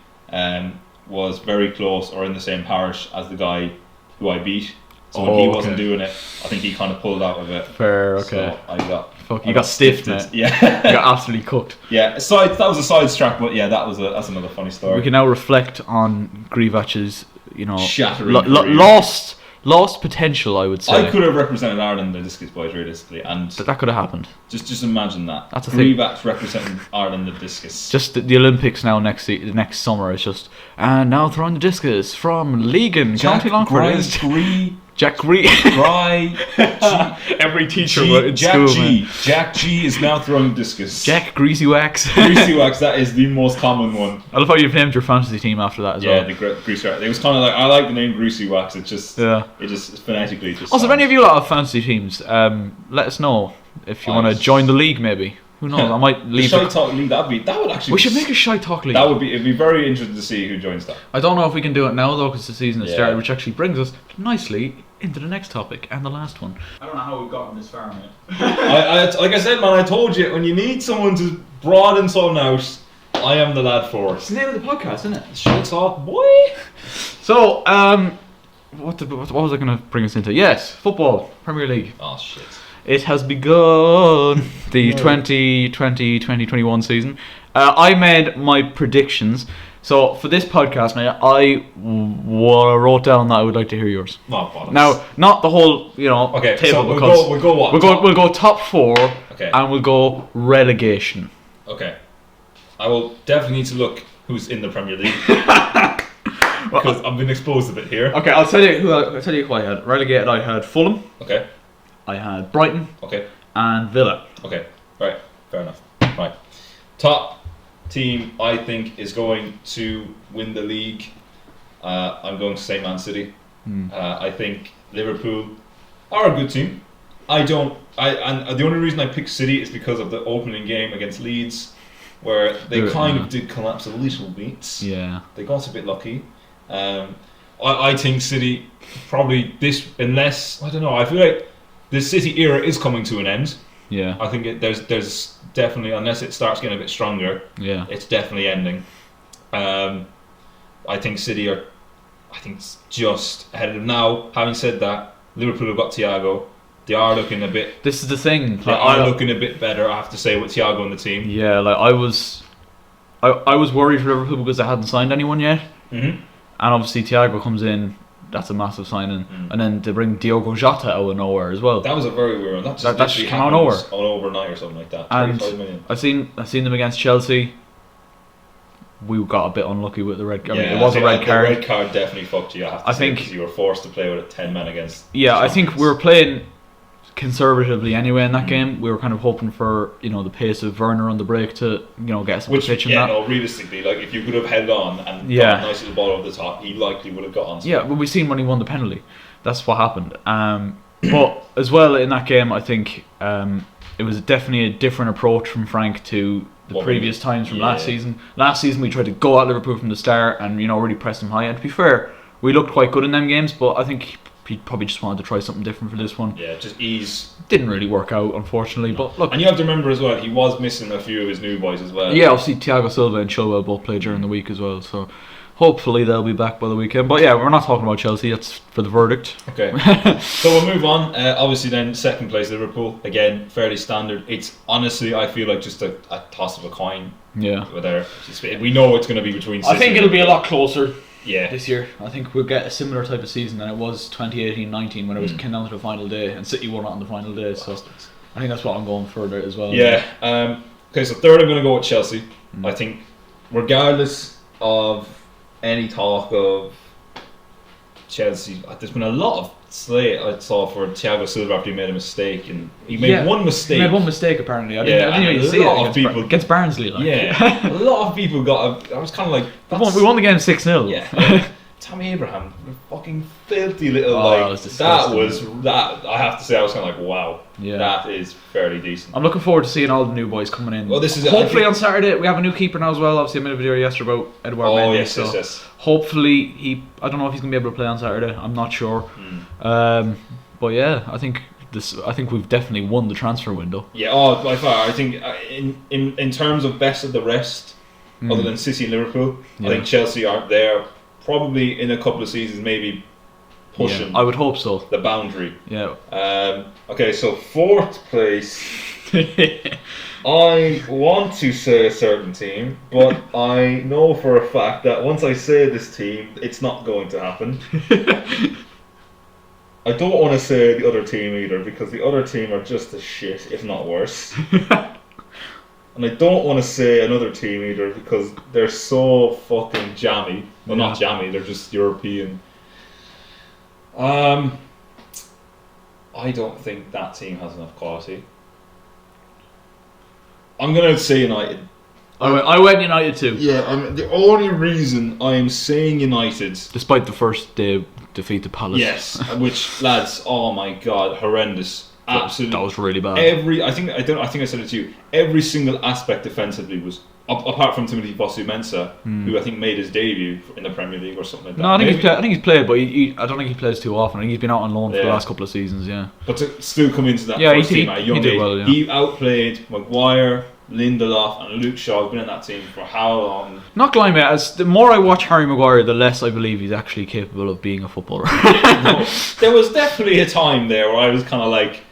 Speaker 2: was very close or in the same parish as the guy who I beat. So when he wasn't doing it, I think he kind of pulled out of it.
Speaker 1: Fair, okay.
Speaker 2: So I got.
Speaker 1: Fuck, you got stiffed,
Speaker 2: stifted.
Speaker 1: man.
Speaker 2: Yeah.
Speaker 1: You got absolutely cooked.
Speaker 2: Yeah. That was a side track, but yeah, that's another funny story.
Speaker 1: We can now reflect on Grivac's,
Speaker 2: Shattering career.
Speaker 1: lost potential, I would say.
Speaker 2: I could have represented Ireland in the discus boys realistically, and
Speaker 1: That could have happened.
Speaker 2: just imagine that.
Speaker 1: That's a thing.
Speaker 2: Revac representing Ireland in the discus.
Speaker 1: Just the Olympics now next summer is just, and now throwing the discus from Legan, County Longford. is Jack Gree. Every teacher in school, man.
Speaker 2: Jack G is now throwing discus.
Speaker 1: Jack Greasy Wax.
Speaker 2: Greasy Wax, that is the most common one.
Speaker 1: I love how you've named your fantasy team after that as
Speaker 2: Yeah,
Speaker 1: well.
Speaker 2: the Greasy Wax. It was kind of like, I like the name Greasy Wax. It just phonetically just.
Speaker 1: Also, if any of you lot have fantasy teams, let us know if you want to join the league. Maybe, who knows? I might leave.
Speaker 2: The ShiteTalk League. That would actually.
Speaker 1: We should make a ShiteTalk league.
Speaker 2: It'd be very interesting to see who joins that.
Speaker 1: I don't know if we can do it now though, because the season has
Speaker 2: Yeah.
Speaker 1: started, which actually brings us nicely into the next topic and the last one. I don't know how we've gotten this far, mate.
Speaker 2: Like I said, man, I told you, when you need someone to broaden something out, I am the lad for
Speaker 1: It's
Speaker 2: it.
Speaker 1: the name of the podcast, isn't it?
Speaker 2: ShiteTalk, boy.
Speaker 1: So, what was I going to bring us into? Yes, football, Premier League.
Speaker 2: Oh shit.
Speaker 1: It has begun the 2020-2021 season. I made my predictions. So for this podcast, mate, I wrote down that I would like to hear yours.
Speaker 2: Oh, bollocks.
Speaker 1: Now, not the whole,
Speaker 2: Okay,
Speaker 1: table.
Speaker 2: so
Speaker 1: because
Speaker 2: we'll go what?
Speaker 1: We'll go top 4,
Speaker 2: Okay.
Speaker 1: and we'll go relegation.
Speaker 2: Okay. I will definitely need to look who's in the Premier League because I've been exposed a bit here.
Speaker 1: Okay, I'll tell you who I had. Relegated, I had Fulham,
Speaker 2: Okay.
Speaker 1: I had Brighton,
Speaker 2: Okay.
Speaker 1: and Villa.
Speaker 2: Okay. Right. Fair enough. Right. Top team I think is going to win the league. I'm going to say Man City. I think Liverpool are a good team. And the only reason I picked City is because of the opening game against Leeds, where they kind of did collapse a little bit.
Speaker 1: Yeah.
Speaker 2: They got a bit lucky. I think City probably unless I don't know. I feel like the City era is coming to an end.
Speaker 1: Yeah.
Speaker 2: I think there's definitely, unless it starts getting a bit stronger,
Speaker 1: Yeah.
Speaker 2: it's definitely ending. I think City are, just ahead of them now. Having said that, Liverpool have got Thiago. They are looking a bit.
Speaker 1: This is the thing.
Speaker 2: They are looking a bit better, I have to say, with Thiago on the team.
Speaker 1: Yeah, like I was worried for Liverpool because they hadn't signed anyone yet,
Speaker 2: Mm-hmm.
Speaker 1: and obviously Thiago comes in. That's a massive signing, and then to bring Diogo Jota out of nowhere as well.
Speaker 2: That was a very weird one.
Speaker 1: That just came out of nowhere.
Speaker 2: Overnight or something like that.
Speaker 1: And
Speaker 2: 35 million.
Speaker 1: I've seen them against Chelsea. We got a bit unlucky with the red card.
Speaker 2: Yeah,
Speaker 1: It was a red card.
Speaker 2: The red card definitely fucked you. I think because you were forced to play with a 10 men against.
Speaker 1: Yeah, I think
Speaker 2: champions.
Speaker 1: we were playing conservatively anyway in that game. We were kind of hoping for the pace of Werner on the break to get us
Speaker 2: Which,
Speaker 1: pitch in
Speaker 2: yeah,
Speaker 1: that.
Speaker 2: no, realistically, like if you could have held on and
Speaker 1: Yeah.
Speaker 2: got a nice little ball over the top, he likely would have got on.
Speaker 1: Yeah, but we seen when he won the penalty. That's what happened. But as well in that game, I think it was definitely a different approach from Frank to the
Speaker 2: What
Speaker 1: previous
Speaker 2: we-
Speaker 1: times from
Speaker 2: yeah.
Speaker 1: last season. Last season we tried to go at Liverpool from the start and really press them high. And to be fair, we looked quite good in them games, but I think he probably just wanted to try something different for this one.
Speaker 2: Yeah, just ease.
Speaker 1: Didn't really work out, unfortunately. But look,
Speaker 2: And you have to remember as well, he was missing a few of his new boys as well.
Speaker 1: yeah, obviously Thiago Silva and Chilwell both played during the week as well, so hopefully they'll be back by the weekend. But yeah, we're not talking about Chelsea, that's for the verdict.
Speaker 2: Okay. So we'll move on. Obviously then, second place Liverpool. Again, fairly standard. It's honestly, I feel like just a toss of a coin.
Speaker 1: Yeah.
Speaker 2: Whether we know it's going to be between City
Speaker 1: I think it'll be a lot closer
Speaker 2: Yeah.
Speaker 1: this year. I think we'll get a similar type of season than it was 2018-19 when it was came down to the final day and City won it on the final day. So I think that's what I'm going for there as well.
Speaker 2: Yeah. Okay, so third I'm going to go with Chelsea. I think regardless of any talk of Chelsea. There's been a lot of slate I saw for Thiago Silva after he made a mistake, and he made one mistake.
Speaker 1: He made one mistake apparently. I
Speaker 2: Yeah,
Speaker 1: didn't even
Speaker 2: and
Speaker 1: see
Speaker 2: a lot
Speaker 1: it
Speaker 2: of people
Speaker 1: against Barnsley. Like.
Speaker 2: Yeah, a lot of people got. I was kind of like,
Speaker 1: we won the game 6-0.
Speaker 2: Yeah. Tammy Abraham, the fucking filthy little
Speaker 1: that was disgusting.
Speaker 2: that I have to say I was kind of like, wow,
Speaker 1: Yeah.
Speaker 2: that is fairly decent.
Speaker 1: I'm looking forward to seeing all the new boys coming in.
Speaker 2: Well, this is
Speaker 1: hopefully on Saturday we have a new keeper now as well. Obviously I made a video yesterday about Edouard Mendy.
Speaker 2: Yes.
Speaker 1: Hopefully I don't know if he's gonna be able to play on Saturday. I'm not sure. But yeah, I think we've definitely won the transfer window.
Speaker 2: Yeah, by far. I think in terms of best of the rest, other than City and Liverpool, I think Chelsea are there. Probably in a couple of seasons, maybe pushing.
Speaker 1: Yeah, I would hope so.
Speaker 2: The boundary.
Speaker 1: Yeah.
Speaker 2: Okay, so 4th place. I want to say a certain team, but I know for a fact that once I say this team, it's not going to happen. I don't want to say the other team either, because the other team are just as shit, if not worse. And I don't want to say another team either, because they're so fucking jammy. Well, not jammy, they're just European. I don't think that team has enough quality. I'm going to say United.
Speaker 1: I went United too.
Speaker 2: Yeah, the only reason I am saying United,
Speaker 1: despite the first day defeat to Palace.
Speaker 2: Yes, which lads, oh my god, horrendous. Absolutely,
Speaker 1: that was really bad.
Speaker 2: I think I said it to you. Every single aspect defensively was, apart from Timothy Fosu-Mensah, who I think made his debut in the Premier League or something like that.
Speaker 1: No, I think he's played, but I don't think he plays too often. I think he's been out on loan for the last couple of seasons. Yeah,
Speaker 2: but to still come into that first team at a young age,
Speaker 1: well,
Speaker 2: he outplayed Maguire, Lindelof and Luke Shaw. Have been in that team for how long?
Speaker 1: Not gonna lie, mate. As the more I watch Harry Maguire, the less I believe he's actually capable of being a footballer.
Speaker 2: No, there was definitely a time there where I was kind of like,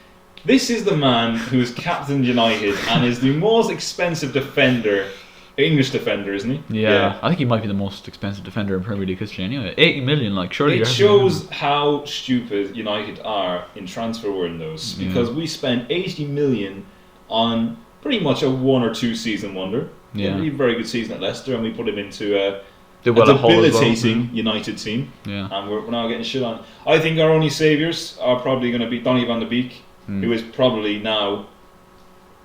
Speaker 2: this is the man who is captained United and is the most expensive defender, English defender, isn't he?
Speaker 1: Yeah, I think he might be the most expensive defender in Premier League history anyway. 80 million, like, surely.
Speaker 2: It shows how stupid United are in transfer windows, because we spent 80 million on pretty much a 1 or 2 season wonder.
Speaker 1: Yeah.
Speaker 2: A very good season at Leicester, and we put him into a debilitating United team.
Speaker 1: Yeah.
Speaker 2: And we're now getting shit on. I think our only saviours are probably going to be Donny van de Beek, who is probably now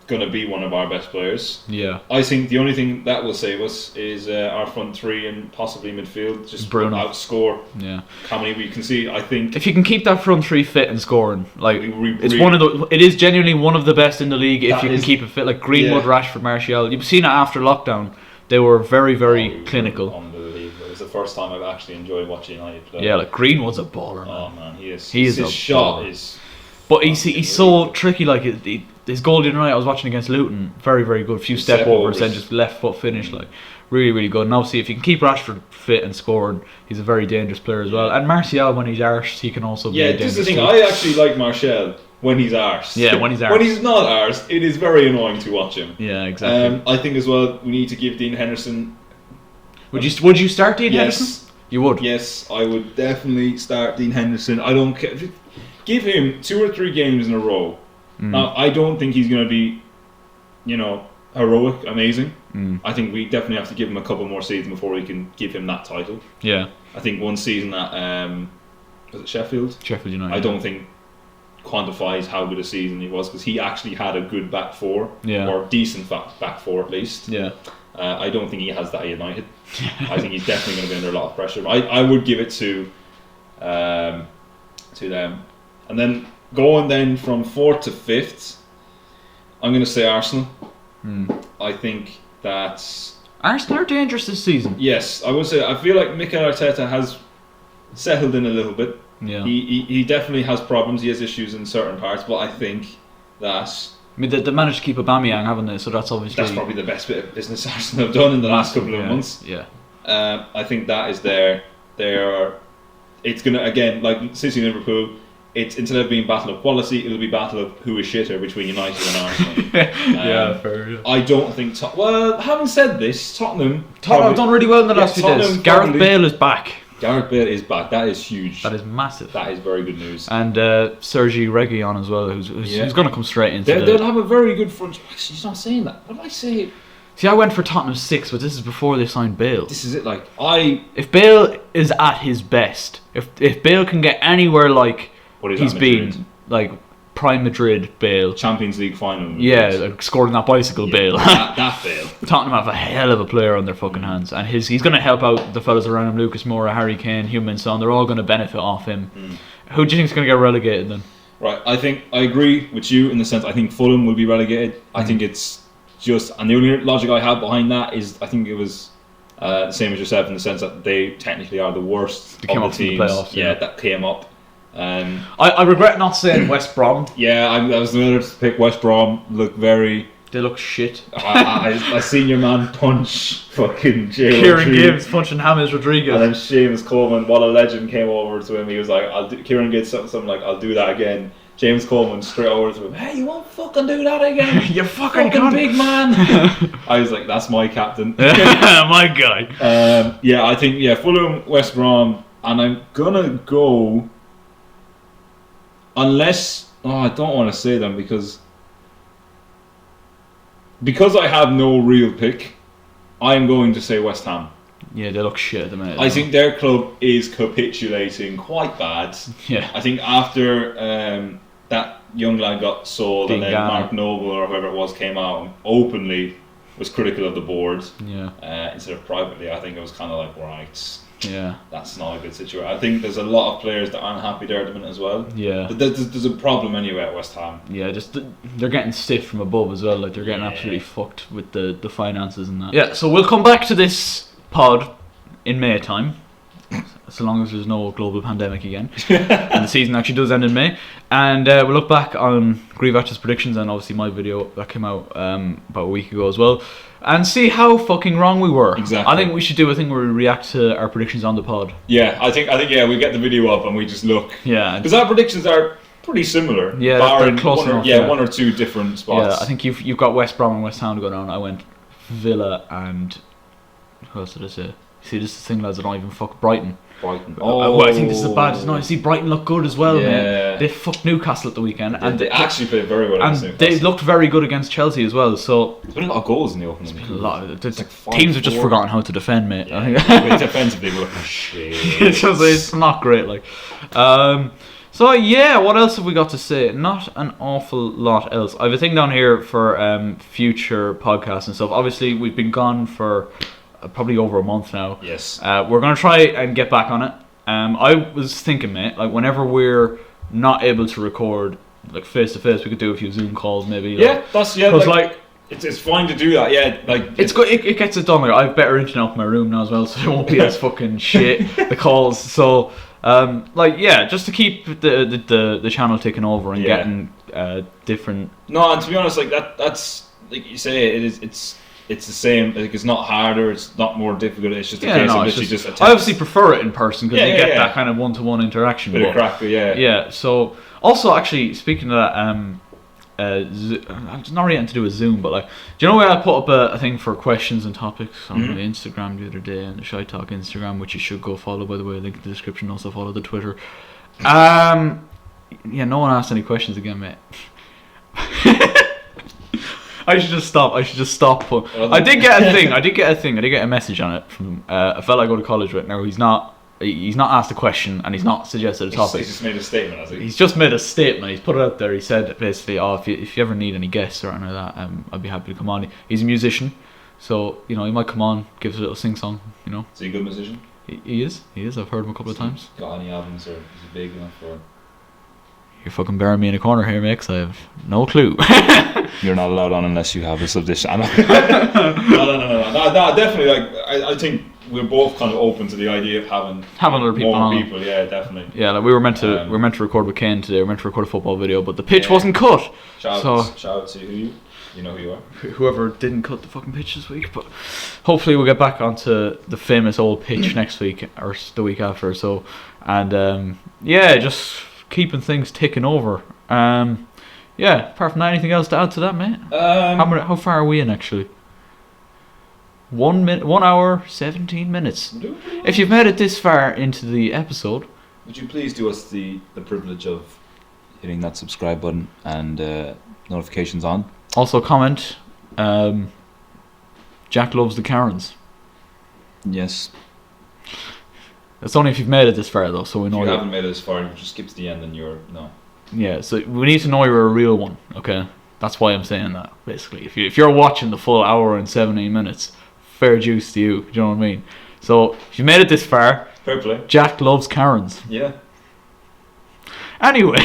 Speaker 2: going to be one of our best players.
Speaker 1: Yeah.
Speaker 2: I think the only thing that will save us is our front three and possibly midfield. Just
Speaker 1: Bruno.
Speaker 2: Outscore.
Speaker 1: Yeah.
Speaker 2: How many we can see? I think
Speaker 1: if you can keep that front three fit and scoring, like
Speaker 2: it's
Speaker 1: one of the. It is genuinely one of the best in the league if you can keep it fit. Like Greenwood,
Speaker 2: Yeah.
Speaker 1: Rashford, Martial. You've seen it after lockdown. They were very, very clinical.
Speaker 2: Unbelievable. It was the first time I've actually enjoyed watching United play.
Speaker 1: Yeah, like Greenwood's a baller.
Speaker 2: Oh man, he is.
Speaker 1: He is
Speaker 2: his
Speaker 1: a
Speaker 2: shot
Speaker 1: baller.
Speaker 2: is.
Speaker 1: But he's so tricky. Like his goal the other night, I was watching against Luton. Very, very good. Few step overs, then just left foot finish. Like really, really good. And obviously, if you can keep Rashford fit and scoring, he's a very dangerous player as well. And Martial, when he's arsed, he can also be a dangerous
Speaker 2: this is the thing.
Speaker 1: player.
Speaker 2: I actually like Martial when he's arsed.
Speaker 1: Yeah, when he's arsed.
Speaker 2: When he's not arsed, it is very annoying to watch him.
Speaker 1: Yeah, exactly.
Speaker 2: I think as well we need to give Dean Henderson.
Speaker 1: Would you start Dean Henderson? You would.
Speaker 2: Yes, I would definitely start Dean Henderson. I don't care. Give him 2 or 3 games in a row. Now, I don't think he's going to be, heroic, amazing. I think we definitely have to give him a couple more seasons before we can give him that title.
Speaker 1: Yeah.
Speaker 2: I think one season at was it Sheffield?
Speaker 1: Sheffield United.
Speaker 2: I don't think quantifies how good a season he was, because he actually had a good back four, or decent back four at least.
Speaker 1: Yeah.
Speaker 2: I don't think he has that at United. I think he's definitely going to be under a lot of pressure. I would give it to them. And then going then from 4th to 5th, I'm going to say Arsenal. I think that
Speaker 1: Arsenal are dangerous this season.
Speaker 2: Yes, I would say. I feel like Mikel Arteta has settled in a little bit.
Speaker 1: Yeah.
Speaker 2: He definitely has problems. He has issues in certain parts, but I think that.
Speaker 1: I mean, they managed to keep Aubameyang, haven't they? So that's obviously.
Speaker 2: That's probably the best bit of business Arsenal have done in the last couple of months.
Speaker 1: Yeah.
Speaker 2: I think that is there. It's gonna again, like City and Liverpool. It's instead of being battle of quality, it'll be battle of who is shitter between United and Arsenal.
Speaker 1: Yeah, fair. Yeah.
Speaker 2: I don't think. Well, having said this, Tottenham
Speaker 1: have done really well in the last few days. Gareth Bale is back.
Speaker 2: Gareth Bale is back. That is huge.
Speaker 1: That is massive.
Speaker 2: That is very good news.
Speaker 1: And Sergi Reguilon as well, who's going to come straight into.
Speaker 2: They'll have a very good front. Actually, he's not saying that. What did I say?
Speaker 1: See, I went for Tottenham 6, but this is before they signed Bale.
Speaker 2: This is it. Like
Speaker 1: If Bale is at his best, if Bale can get anywhere like
Speaker 2: what is
Speaker 1: he's
Speaker 2: that, Madrid?
Speaker 1: been, like prime Madrid Bale,
Speaker 2: Champions League final.
Speaker 1: yeah, like scored on that bicycle Bale.
Speaker 2: that Bale.
Speaker 1: Tottenham have a hell of a player on their fucking hands, and he's going to help out the fellas around him. Lucas Moura, Harry Kane, Heung-min Son. They're all going to benefit off him. Who do you think is going to get relegated then?
Speaker 2: Right, I think I agree with you in the sense I think Fulham will be relegated. I think it's just, and the only logic I have behind that is I think it was the same as yourself in the sense that they technically are the worst
Speaker 1: They came
Speaker 2: of
Speaker 1: up
Speaker 2: the
Speaker 1: from the
Speaker 2: teams.
Speaker 1: playoffs,
Speaker 2: Yeah,
Speaker 1: yeah.
Speaker 2: that came up.
Speaker 1: I regret not saying West Brom.
Speaker 2: Yeah, I was the other to pick West Brom. Look very.
Speaker 1: They look shit.
Speaker 2: I seen your man punch fucking Jay
Speaker 1: Kieran
Speaker 2: Rodriguez.
Speaker 1: Gibbs punching James Rodriguez.
Speaker 2: And then Seamus Coleman, what a legend, came over to him. He was like, Kieran Gibbs something like, I'll do that again. James Coleman straight over to him, hey, you won't fucking do that again.
Speaker 1: You fucking
Speaker 2: big man. I was like, that's my captain.
Speaker 1: My guy.
Speaker 2: Yeah, I think, Fulham, West Brom, and I'm gonna go, unless, I don't want to say them because I have no real pick, I'm going to say West Ham.
Speaker 1: Yeah, they look shit at the minute.
Speaker 2: I think their club is capitulating quite bad.
Speaker 1: Yeah.
Speaker 2: I think after that young lad got sold and then
Speaker 1: Dingana.
Speaker 2: Mark Noble or whoever it was came out and openly was critical of the board
Speaker 1: Yeah.
Speaker 2: instead of privately, I think it was kind of like, right,
Speaker 1: Yeah.
Speaker 2: that's not a good situation. I think there's a lot of players that aren't happy there at the minute as well.
Speaker 1: Yeah.
Speaker 2: But there's a problem anyway at West Ham.
Speaker 1: Yeah, just they're getting stiff from above as well. Like they're getting absolutely fucked with the finances and that. Yeah, so we'll come back to this pod in May time, so long as there's no global pandemic again, and the season actually does end in May. And we'll look back on Grievach's predictions and obviously my video that came out about a week ago as well, and see how fucking wrong we were.
Speaker 2: Exactly.
Speaker 1: I think we should do a thing where we react to our predictions on the pod.
Speaker 2: Yeah, I think we get the video up and we just look.
Speaker 1: Yeah.
Speaker 2: Because our predictions are pretty similar.
Speaker 1: Yeah,
Speaker 2: barring
Speaker 1: they're close
Speaker 2: one or,
Speaker 1: enough, yeah.
Speaker 2: one or two different spots.
Speaker 1: Yeah, I think you've got West Brom and West Ham going on. I went Villa and who else did I say? See, this is the thing, lads. I don't even fuck Brighton.
Speaker 2: Brighton.
Speaker 1: Well, I think this is a bad. No, I see Brighton look good as well,
Speaker 2: Yeah.
Speaker 1: man. They fucked Newcastle at the weekend,
Speaker 2: And they actually played very well
Speaker 1: and
Speaker 2: against
Speaker 1: they
Speaker 2: Newcastle.
Speaker 1: looked very good against Chelsea as well. So
Speaker 2: There's been a lot of goals in the opening.
Speaker 1: a lot of,
Speaker 2: It's like 5-4.
Speaker 1: teams have just forgotten how to defend, mate. I think
Speaker 2: But defensively, we're looking shit.
Speaker 1: it's not great. Like, so yeah, what else have we got to say? Not an awful lot else. I have a thing down here for future podcasts and stuff. Obviously, we've been gone for probably over a month now.
Speaker 2: Yes.
Speaker 1: We're gonna try and get back on it. I was thinking, mate, like whenever we're not able to record like face to face, we could do a few Zoom calls, maybe.
Speaker 2: Yeah, that's
Speaker 1: Because like
Speaker 2: it's fine to do that. Yeah, like
Speaker 1: it's good. It gets it done. Like I have better internet in my room now as well, so it won't be as fucking shit the calls. So like yeah, just to keep the channel ticking over and
Speaker 2: Yeah.
Speaker 1: getting different.
Speaker 2: No, and to be honest, like that's like you say, it's the same. Like it's not harder. It's not more difficult. It's just a case of
Speaker 1: it's
Speaker 2: literally just a text.
Speaker 1: I obviously prefer it in person because you get
Speaker 2: yeah.
Speaker 1: that kind of one-to-one interaction.
Speaker 2: bit of
Speaker 1: but-
Speaker 2: crack, yeah.
Speaker 1: Yeah. So also, actually, speaking of that, it's not really anything to do with Zoom, but like, do you know where I put up a thing for questions and topics on the Instagram the other day, and the ShiteTalk Instagram, which you should go follow, by the way, link in the description. Also follow the Twitter. Yeah, no one asked any questions again, mate. I should just stop. I did get a thing. I did get a message on it from a fella I go to college with. Now he's not asked a question and he's not suggested a topic.
Speaker 2: He's just made a statement, has he?
Speaker 1: He's just made a statement. He's put it out there. He said basically, if you ever need any guests or anything like that, I'd be happy to come on. He's a musician, so he might come on, give us a little sing song.
Speaker 2: Is he a good musician?
Speaker 1: He is. I've heard him a couple of times.
Speaker 2: Got any albums, or is he big enough for?
Speaker 1: You're fucking burying me in a corner here, mate, 'cause I have no clue.
Speaker 2: You're not allowed on unless you have a subdition. No, definitely. Like I think we're both kind of open to the idea of having
Speaker 1: other people
Speaker 2: more
Speaker 1: on.
Speaker 2: people. Yeah, definitely.
Speaker 1: Yeah, like we were meant to record with Ken today. We were meant to record a football video, but the pitch wasn't cut.
Speaker 2: Shout out to who you know who you are.
Speaker 1: Whoever didn't cut the fucking pitch this week, but hopefully we'll get back onto the famous old pitch next week or the week after or so, and yeah, just keeping things ticking over. Yeah, apart from that, anything else to add to that, mate? How far are we in actually? 1 minute, 1 hour, 17 minutes. If you've made it this far into the episode,
Speaker 2: would you please do us the privilege of hitting that subscribe button and notifications on?
Speaker 1: also comment Jack loves the Karens.
Speaker 2: Yes.
Speaker 1: It's only if you've made it this far, though, so we
Speaker 2: If
Speaker 1: know
Speaker 2: you
Speaker 1: that.
Speaker 2: haven't made it this far, you just skip to the end and you're no.
Speaker 1: Yeah, so we need to know you're a real one, okay? That's why I'm saying that, basically. If you're watching the full hour and 17 minutes, fair juice to you, do you know what I mean? So, if you made it this far,
Speaker 2: Fair play.
Speaker 1: Jack loves Karens.
Speaker 2: Yeah.
Speaker 1: Anyway.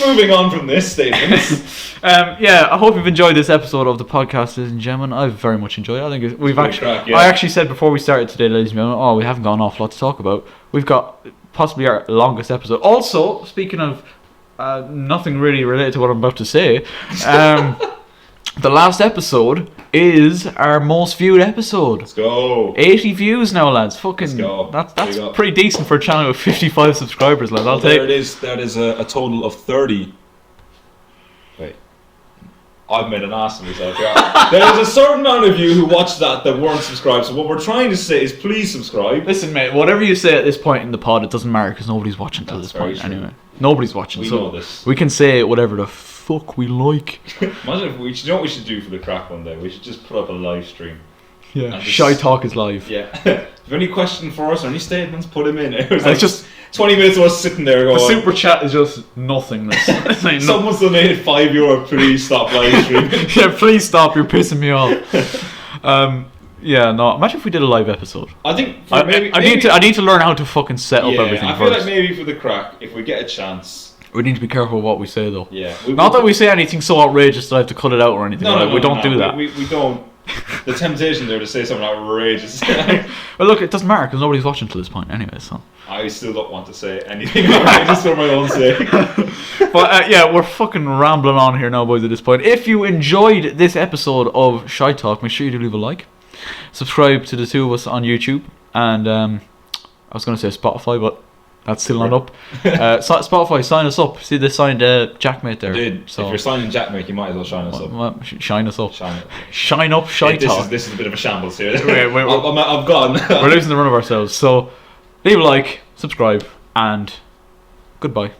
Speaker 2: Moving on from this statement.
Speaker 1: Yeah, I hope you've enjoyed this episode of the podcast, ladies and gentlemen. I've very much enjoyed it. I think we've actually...
Speaker 2: Crack, yeah.
Speaker 1: I actually said before we started today, ladies and gentlemen, we haven't got an awful lot to talk about. We've got possibly our longest episode. Also, speaking of nothing really related to what I'm about to say, the last episode is our most viewed episode.
Speaker 2: Let's go.
Speaker 1: 80 views now, lads. Fucking,
Speaker 2: Let's go.
Speaker 1: That's pretty decent for a channel with 55 subscribers, lads. I'll take.
Speaker 2: There it is. That is a total of 30. Wait. I've made an ass of myself. Yeah. There is a certain amount of you who watched that weren't subscribed. So what we're trying to say is please subscribe.
Speaker 1: Listen, mate, whatever you say at this point in the pod, it doesn't matter because nobody's watching till this point anyway. Nobody's watching.
Speaker 2: We
Speaker 1: so
Speaker 2: know this.
Speaker 1: We can say whatever the fuck we like.
Speaker 2: Imagine if you know what we should do for the crack one day? We should just put up a live stream.
Speaker 1: Yeah.
Speaker 2: And just-
Speaker 1: ShiteTalk is live.
Speaker 2: Yeah. If you have any question for us or any statements, put them in. It was
Speaker 1: It's just
Speaker 2: 20 minutes of us sitting there going.
Speaker 1: the super chat is just nothingness. It's like
Speaker 2: Someone's donated €5. Please stop live streaming.
Speaker 1: yeah, please stop. You're pissing me off. Yeah, no. Imagine if we did a live episode.
Speaker 2: I think
Speaker 1: I need to learn how to fucking set up
Speaker 2: yeah,
Speaker 1: everything
Speaker 2: I feel
Speaker 1: first.
Speaker 2: like maybe for the crack, if we get a chance.
Speaker 1: We need to be careful what we say, though.
Speaker 2: Yeah.
Speaker 1: Not that we say anything so outrageous that I have to cut it out or anything. We don't do that.
Speaker 2: We don't. The temptation there to say something outrageous.
Speaker 1: Well, look, it doesn't matter because nobody's watching to this point anyway. So.
Speaker 2: I still don't want to say anything outrageous for my own sake.
Speaker 1: But yeah, we're fucking rambling on here now, boys. At this point, if you enjoyed this episode of ShiteTalk, make sure you do leave a like, subscribe to the two of us on YouTube, and I was going to say Spotify, but that's still not up. Spotify, sign us up. See, they signed Jackmate there.
Speaker 2: Dude,
Speaker 1: so
Speaker 2: if you're signing Jackmate, you might as well shine us up.
Speaker 1: Shine us up.
Speaker 2: Shine it.
Speaker 1: Shine up, ShiteTalk.
Speaker 2: This is a bit of a shambles here.
Speaker 1: Wait,
Speaker 2: I've gone.
Speaker 1: We're losing the run of ourselves. So, leave a like, subscribe, and goodbye.